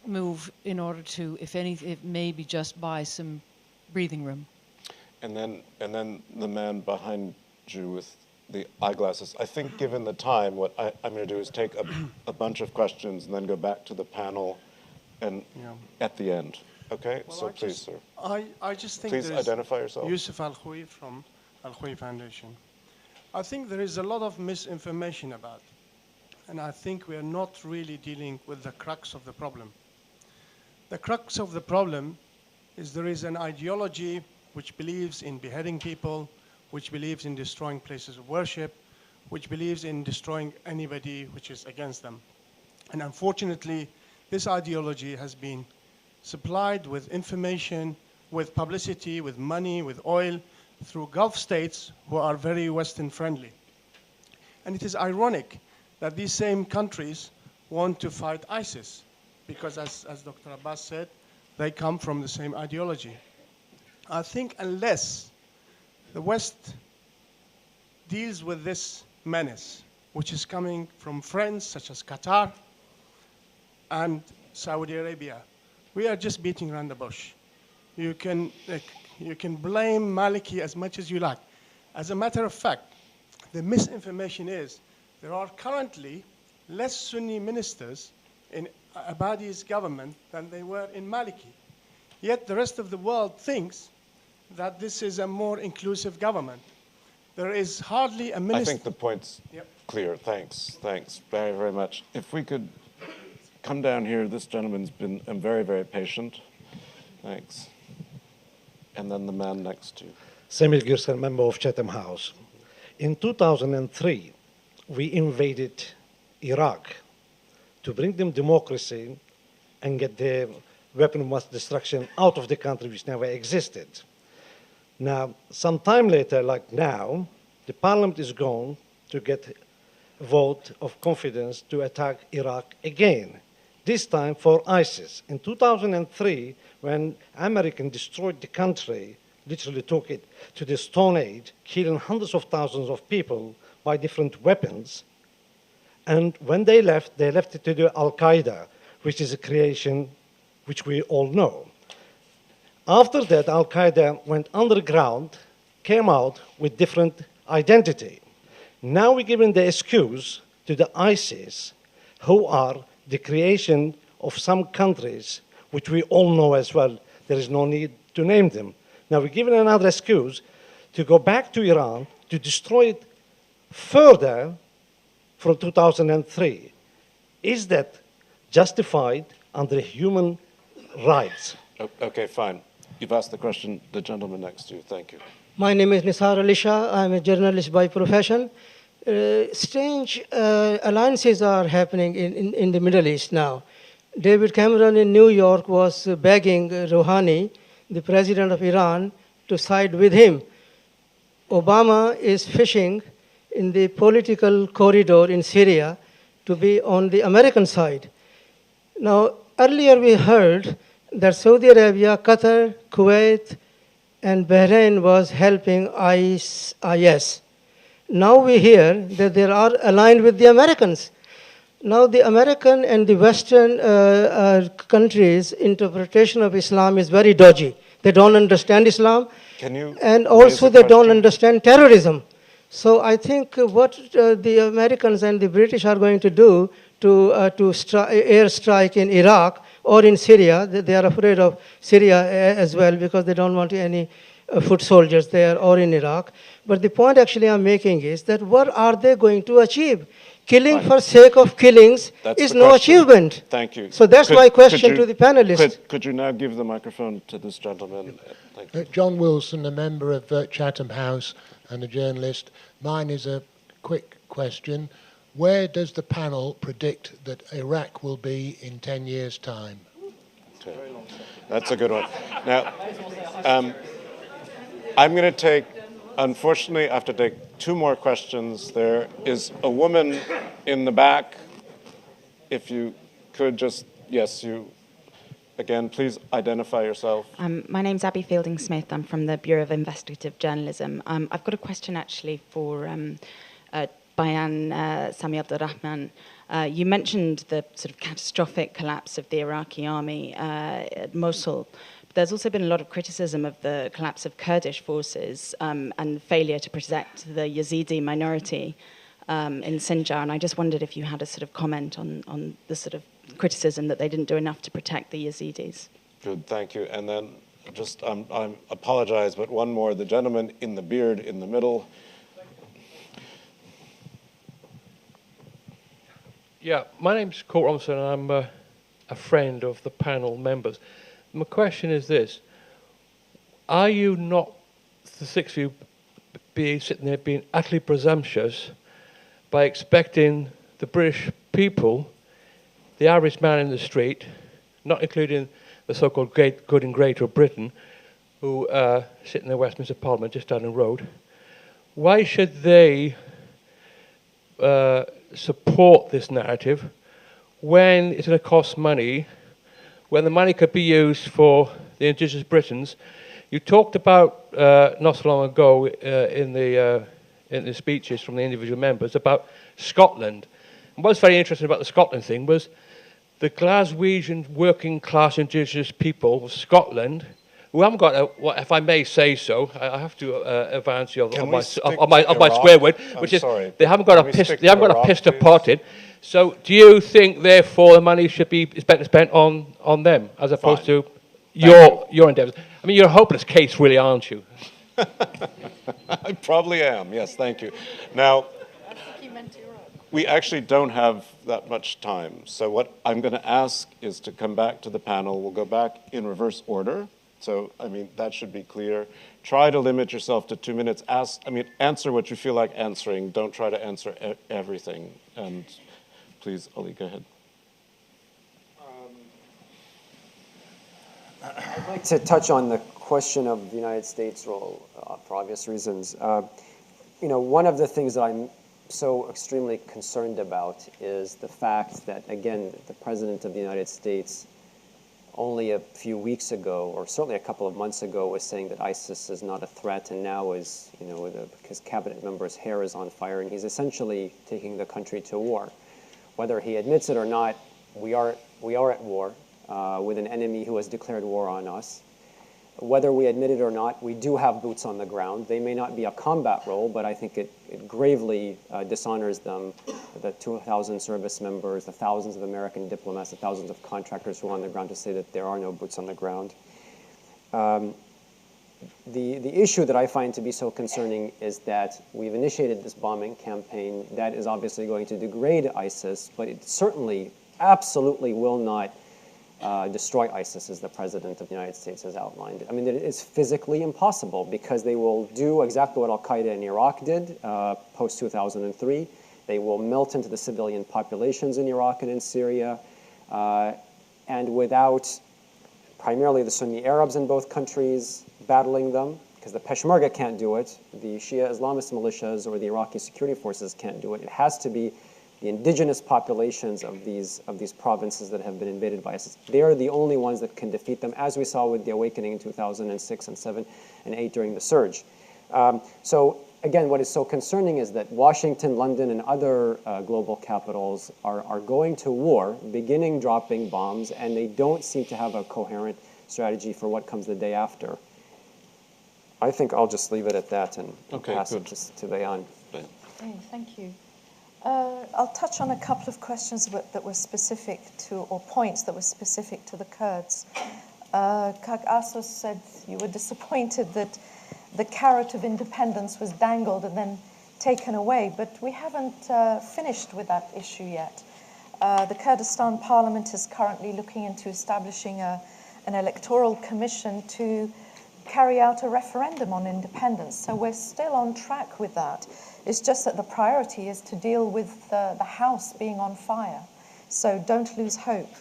move in order to, if anything, maybe just buy some breathing room. And then the man behind you with the eyeglasses. I think given the time, what I'm going to do is take a bunch of questions and then go back to the panel and at the end. Okay? Well, so please, sir. I just think please identify yourself. Yusuf Al-Khoui from Al-Khoui Foundation. I think there is a lot of misinformation about it, and I think we are not really dealing with the crux of the problem. The crux of the problem is there is an ideology which believes in beheading people, which believes in destroying places of worship, which believes in destroying anybody which is against them. And unfortunately, this ideology has been supplied with information, with publicity, with money, with oil, through Gulf states who are very Western friendly. And it is ironic that these same countries want to fight ISIS, because as Dr. Abbas said, they come from the same ideology. I think unless the West deals with this menace, which is coming from friends such as Qatar and Saudi Arabia, we are just beating around the bush. You can blame Maliki as much as you like. As a matter of fact, the misinformation is there are currently less Sunni ministers in Abadi's government than they were in Maliki. Yet the rest of the world thinks that this is a more inclusive government. There is hardly a minister. I think the point's clear. Thanks very, very much. If we could come down here, this gentleman's been very, very patient. Thanks. And then the man next to you. Samuel Gürsen, member of Chatham House. In 2003, we invaded Iraq to bring them democracy and get the weapon of mass destruction out of the country, which never existed. Now, some time later, like now, the parliament is going to get a vote of confidence to attack Iraq again, this time for ISIS. In 2003, when Americans destroyed the country, literally took it to the Stone Age, killing hundreds of thousands of people by different weapons, and when they left it to the Al-Qaeda, which is a creation which we all know. After that, Al-Qaeda went underground, came out with different identity. Now we're giving the excuse to the ISIS, who are the creation of some countries which we all know as well. There is no need to name them. Now we're given another excuse to go back to Iran to destroy it further from 2003. Is that justified under human rights? Okay, fine. You've asked the question. The gentleman next to you. Thank you. My name is Nisar Ali Shah. I'm a journalist by profession. Strange alliances are happening in the Middle East now. David Cameron in New York was begging Rouhani, the president of Iran, to side with him. Obama is fishing in the political corridor in Syria to be on the American side. Now, earlier we heard that Saudi Arabia, Qatar, Kuwait, and Bahrain was helping IS. Now we hear that they are aligned with the Americans. Now the American and the Western countries' interpretation of Islam is very dodgy. They don't understand Islam, and also they don't understand terrorism. So I think what the Americans and the British are going to do to airstrike in Iraq or in Syria, they are afraid of Syria as well because they don't want any foot soldiers there or in Iraq. But the point actually I'm making is that what are they going to achieve? Killing for sake of killings is no achievement. Thank you. So that's my question to the panelists. Could you now give the microphone to this gentleman? Thank you. John Wilson, a member of Chatham House and a journalist. Mine is a quick question. Where does the panel predict that Iraq will be in 10 years' time? Okay. That's a good one. Now, I'm going to take, unfortunately, I have to take two more questions. There is a woman in the back. If you could just, yes, you, again, please identify yourself. My name's Abby Fielding-Smith. I'm from the Bureau of Investigative Journalism. I've got a question actually for Bayan Sami Abdurrahman. You mentioned the sort of catastrophic collapse of the Iraqi army at Mosul. There's also been a lot of criticism of the collapse of Kurdish forces and the failure to protect the Yazidi minority in Sinjar. And I just wondered if you had a sort of comment on the sort of criticism that they didn't do enough to protect the Yazidis. Good, thank you. And then just, I apologize, but one more. The gentleman in the beard in the middle. Yeah, my name's Court Robinson, and I'm a friend of the panel members. My question is this: are you not, the six of you, be sitting there being utterly presumptuous by expecting the British people, the average man in the street, not including the so-called good and great of Britain, who sit in the Westminster Parliament just down the road, why should they support this narrative when it's going to cost money, when the money could be used for the indigenous Britons? You talked about not so long ago in the speeches from the individual members about Scotland. And what's very interesting about the Scotland thing was the Glaswegian working class indigenous people of Scotland, who haven't got, if I may say so, I have to advance you on my swear word, which is they haven't got a pistol potted. So do you think, therefore, the money should be better spent on them as opposed to your endeavours? I mean, you're a hopeless case, really, aren't you? I probably am. Yes, thank you. Now, we actually don't have that much time. So what I'm going to ask is to come back to the panel. We'll go back in reverse order. So, I mean, that should be clear. Try to limit yourself to 2 minutes. Answer what you feel like answering. Don't try to answer everything. And please, Ali, go ahead. I'd like to touch on the question of the United States' role for obvious reasons. One of the things that I'm so extremely concerned about is the fact that, again, the President of the United States only a few weeks ago, or certainly a couple of months ago, was saying that ISIS is not a threat, and now is, his cabinet member's hair is on fire, and he's essentially taking the country to war. Whether he admits it or not, we are at war with an enemy who has declared war on us. Whether we admit it or not, we do have boots on the ground. They may not be a combat role, but I think it gravely dishonors them, the 2,000 service members, the thousands of American diplomats, the thousands of contractors who are on the ground, to say that there are no boots on the ground. The issue that I find to be so concerning is that we've initiated this bombing campaign that is obviously going to degrade ISIS, but it certainly, absolutely will not destroy ISIS, as the President of the United States has outlined. I mean, it is physically impossible, because they will do exactly what Al-Qaeda in Iraq did post-2003. They will melt into the civilian populations in Iraq and in Syria, and without primarily the Sunni Arabs in both countries battling them, because the Peshmerga can't do it, the Shia Islamist militias or the Iraqi security forces can't do it. It has to be the indigenous populations of these provinces that have been invaded by ISIS. They are the only ones that can defeat them, as we saw with the awakening in 2006 and 7 and 8 during the surge. So again, what is so concerning is that Washington, London, and other global capitals are going to war, beginning dropping bombs, and they don't seem to have a coherent strategy for what comes the day after. I think I'll just leave it at that and pass it to Bayan. Okay, thank you. I'll touch on a couple of questions that were specific to, or points that were specific to the Kurds. Kak Asos said you were disappointed that the carrot of independence was dangled and then taken away, but we haven't finished with that issue yet. The Kurdistan Parliament is currently looking into establishing an electoral commission to carry out a referendum on independence. So we're still on track with that. It's just that the priority is to deal with the house being on fire. So don't lose hope.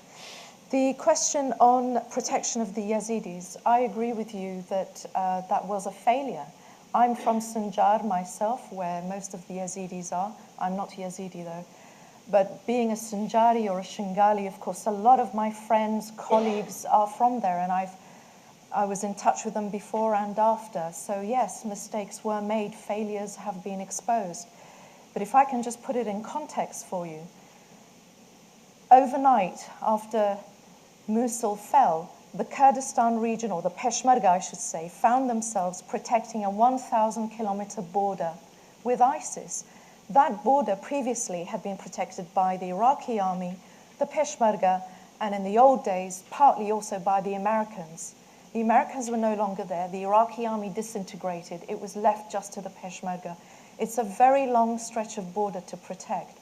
The question on protection of the Yazidis, I agree with you that that was a failure. I'm from Sinjar myself, where most of the Yazidis are. I'm not Yazidi though. But being a Sinjari or a Shingali, of course, a lot of my friends, colleagues are from there, and I was in touch with them before and after. So yes, mistakes were made, failures have been exposed. But if I can just put it in context for you, overnight after Mosul fell, the Kurdistan region, or the Peshmerga I should say, found themselves protecting a 1,000-kilometer border with ISIS. That border previously had been protected by the Iraqi army, the Peshmerga, and in the old days, partly also by the Americans. The Americans were no longer there. The Iraqi army disintegrated. It was left just to the Peshmerga. It's a very long stretch of border to protect.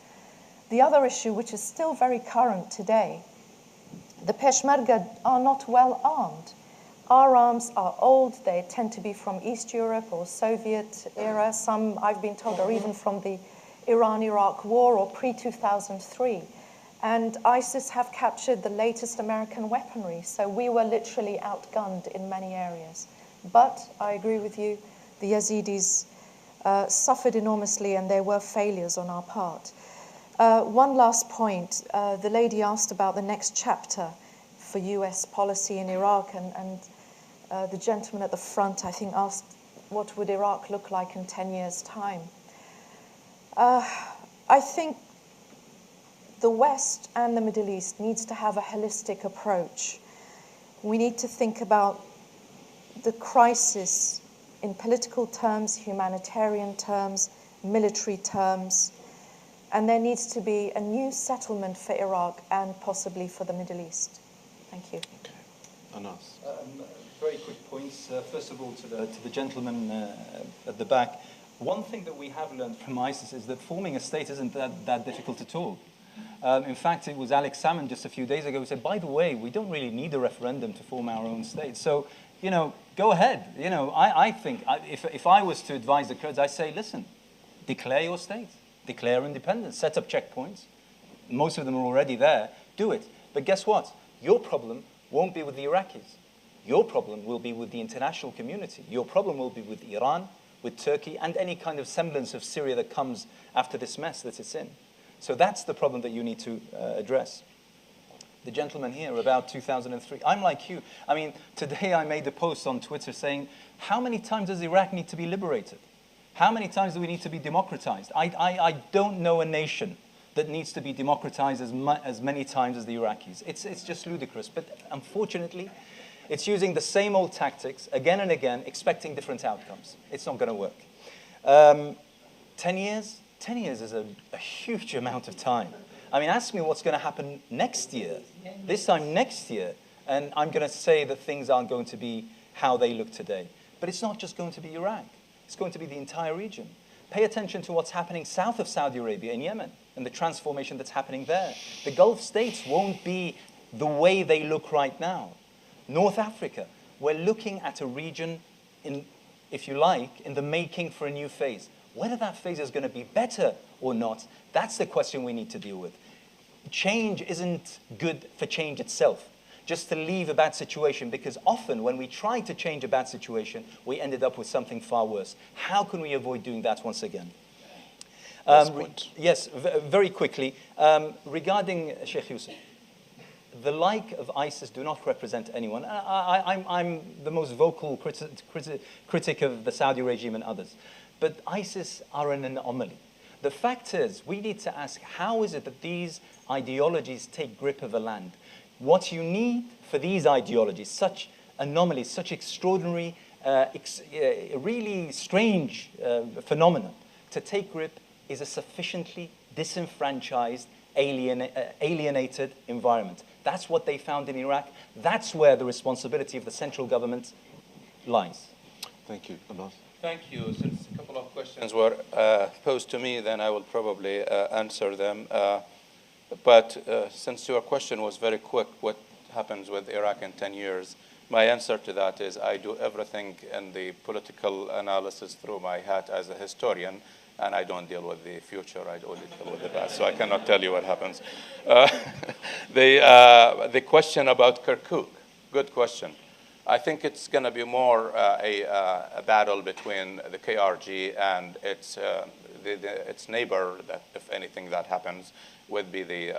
The other issue, which is still very current today, the Peshmerga are not well armed. Our arms are old. They tend to be from East Europe or Soviet era. Some, I've been told, are even from the Iran-Iraq war or pre-2003. And ISIS have captured the latest American weaponry, so we were literally outgunned in many areas. But I agree with you, the Yazidis suffered enormously, and there were failures on our part. One last point. The lady asked about the next chapter for US policy in Iraq, and the gentleman at the front, I think, asked what would Iraq look like in 10 years' time. I think the West and the Middle East needs to have a holistic approach. We need to think about the crisis in political terms, humanitarian terms, military terms, and there needs to be a new settlement for Iraq and possibly for the Middle East. Thank you. Anas. Very quick points. First of all, to the gentleman at the back, one thing that we have learned from ISIS is that forming a state isn't that difficult at all. In fact, it was Alex Salmond just a few days ago who said, by the way, we don't really need a referendum to form our own state. So, you know, go ahead. You know, I think if I was to advise the Kurds, I'd say, listen, declare your state, declare independence, set up checkpoints. Most of them are already there. Do it. But guess what? Your problem won't be with the Iraqis. Your problem will be with the international community. Your problem will be with Iran, with Turkey, and any kind of semblance of Syria that comes after this mess that it's in. So that's the problem that you need to address. The gentleman here about 2003, I'm like you. I mean, today I made a post on Twitter saying, how many times does Iraq need to be liberated? How many times do we need to be democratized? I don't know a nation that needs to be democratized as many times as the Iraqis. It's just ludicrous. But unfortunately, It's using the same old tactics again and again, expecting different outcomes. It's not going to work. 10 years? 10 years is a huge amount of time. I mean, ask me what's going to happen next year, this time next year, and I'm going to say that things aren't going to be how they look today. But it's not just going to be Iraq. It's going to be the entire region. Pay attention to what's happening south of Saudi Arabia in Yemen and the transformation that's happening there. The Gulf states won't be the way they look right now. North Africa, we're looking at a region, if you like, in the making for a new phase. Whether that phase is going to be better or not, that's the question we need to deal with. Change isn't good for change itself, just to leave a bad situation, because often when we try to change a bad situation, we ended up with something far worse. How can we avoid doing that once again? Yes, very quickly, regarding Sheikh Yusuf, the like of ISIS do not represent anyone. I'm the most vocal critic of the Saudi regime and others. But ISIS are an anomaly. The fact is, we need to ask, how is it that these ideologies take grip of a land? What you need for these ideologies, such anomalies, such extraordinary, really strange phenomena, to take grip is a sufficiently disenfranchised, alienated environment. That's what they found in Iraq. That's where the responsibility of the central government lies. Thank you. Abbas. Thank you. Since a couple of questions were posed to me, then I will probably answer them. But since your question was very quick, what happens with Iraq in 10 years? My answer to that is I do everything in the political analysis through my hat as a historian, and I don't deal with the future. I only deal with the past, so I cannot tell you what happens. The question about Kirkuk, good question. I think it's going to be more a battle between the KRG and its neighbor, that if anything that happens, would be the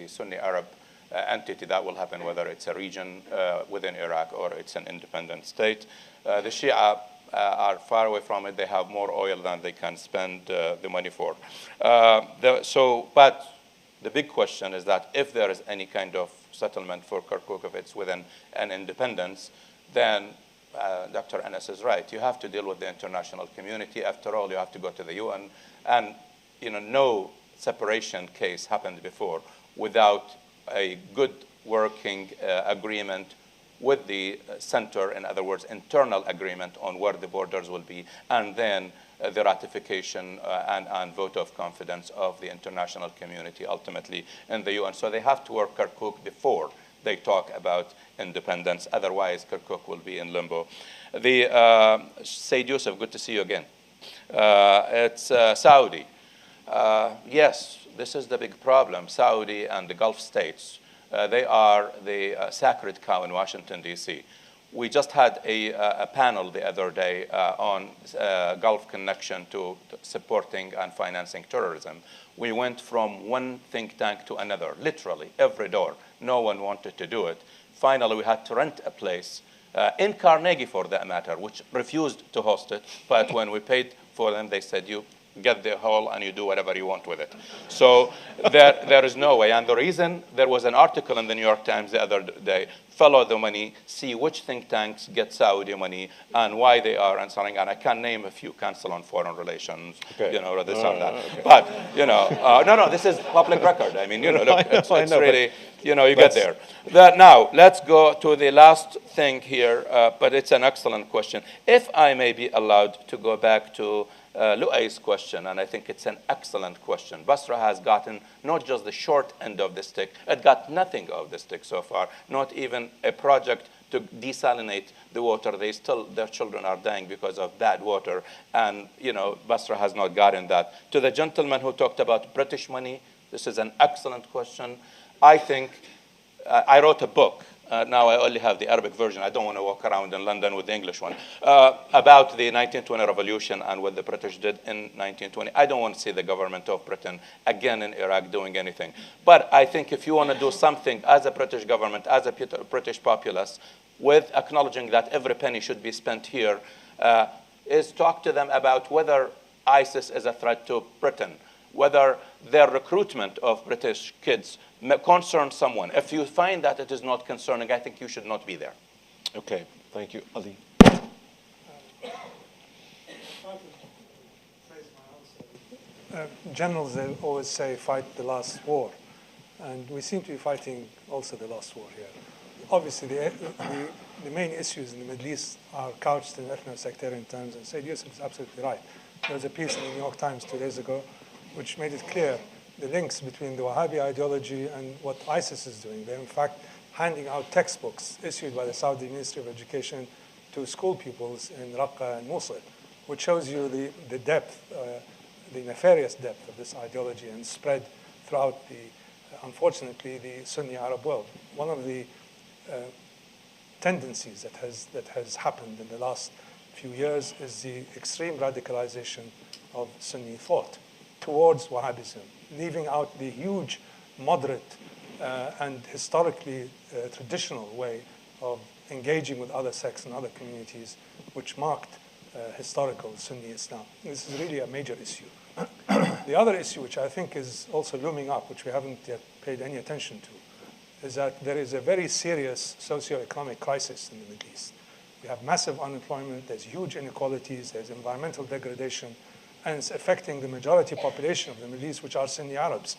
Sunni Arab entity that will happen, whether it's a region within Iraq or it's an independent state. The Shia are far away from it. They have more oil than they can spend the money for. But the big question is that if there is any kind of settlement for Kirkuk, if it's within an independence, then Dr. Anas is right. You have to deal with the international community. After all, you have to go to the UN. And no separation case happened before without a good working agreement with the center, in other words, internal agreement on where the borders will be, and then the ratification and vote of confidence of the international community ultimately in the UN. So they have to work Kirkuk before they talk about independence. Otherwise, Kirkuk will be in limbo. Sayyid Yusuf, good to see you again. It's Saudi. Yes, this is the big problem. Saudi and the Gulf states, they are the sacred cow in Washington, D.C. We just had a panel the other day on Gulf connection to supporting and financing terrorism. We went from one think tank to another, literally, every door. No one wanted to do it. Finally, we had to rent a place in Carnegie, for that matter, which refused to host it. But when we paid for them, they said, you get the hall and you do whatever you want with it. So there is no way. And the reason, there was an article in the New York Times the other day, follow the money, see which think tanks get Saudi money and why they are answering. And I can name a few: Council on Foreign Relations, this or that. Okay. But, no, this is public record. I mean, look, it's really, you get there. Now, let's go to the last thing here, but it's an excellent question. If I may be allowed to go back to Luay's question, and I think it's an excellent question. Basra has gotten not just the short end of the stick, it got nothing of the stick so far, not even a project to desalinate the water. Their children are dying because of bad water, and Basra has not gotten that. To the gentleman who talked about British money, this is an excellent question. I think, I wrote a book. Now I only have the Arabic version. I don't want to walk around in London with the English one. About the 1920 revolution and what the British did in 1920. I don't want to see the government of Britain again in Iraq doing anything. But I think if you want to do something as a British government, as a British populace, with acknowledging that every penny should be spent here, is talk to them about whether ISIS is a threat to Britain, whether their recruitment of British kids concerns someone. If you find that it is not concerning, I think you should not be there. Okay, thank you. Ali. Generals, they always say, fight the last war. And we seem to be fighting also the last war here. Obviously, the main issues in the Middle East are couched in ethno-sectarian terms, and Said Yusuf is absolutely right. There was a piece in the New York Times 2 days ago which made it clear the links between the Wahhabi ideology and what ISIS is doing. They're in fact handing out textbooks issued by the Saudi Ministry of Education to school pupils in Raqqa and Mosul, which shows you the depth, the nefarious depth of this ideology and spread throughout unfortunately, the Sunni Arab world. One of the tendencies that has happened in the last few years is the extreme radicalization of Sunni thought towards Wahhabism, leaving out the huge, moderate, and historically traditional way of engaging with other sects and other communities, which marked historical Sunni Islam. This is really a major issue. The other issue, which I think is also looming up, which we haven't yet paid any attention to, is that there is a very serious socio-economic crisis in the Middle East. We have massive unemployment, there's huge inequalities, there's environmental degradation, and it's affecting the majority population of the Middle East, which are Sunni Arabs.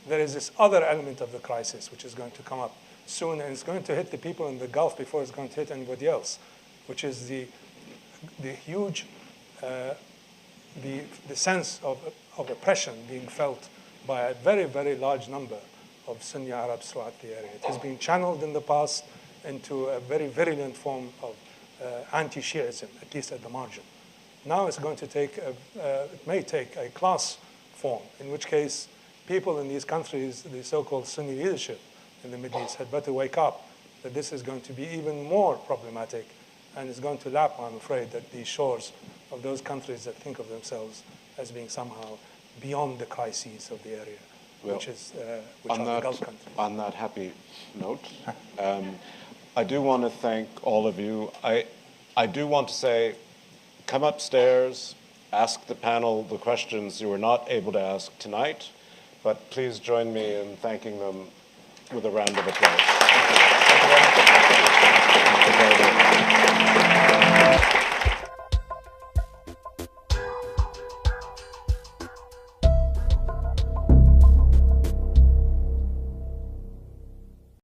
There is this other element of the crisis, which is going to come up soon, and it's going to hit the people in the Gulf before it's going to hit anybody else, which is the huge the sense of oppression being felt by a very, very large number of Sunni Arabs throughout the area. It has been channeled in the past into a very virulent form of anti-Shiism, at least at the margin. Now it's going to take, it may take a class form, in which case people in these countries, the so-called Sunni leadership in the Middle East, had better wake up that this is going to be even more problematic, and it's going to lap, I'm afraid, at the shores of those countries that think of themselves as being somehow beyond the crises of the area, which are the Gulf countries. On that happy note, I do want to thank all of you. I do want to say, come upstairs, ask the panel the questions you were not able to ask tonight, but please join me in thanking them with a round of applause. Thank you very much.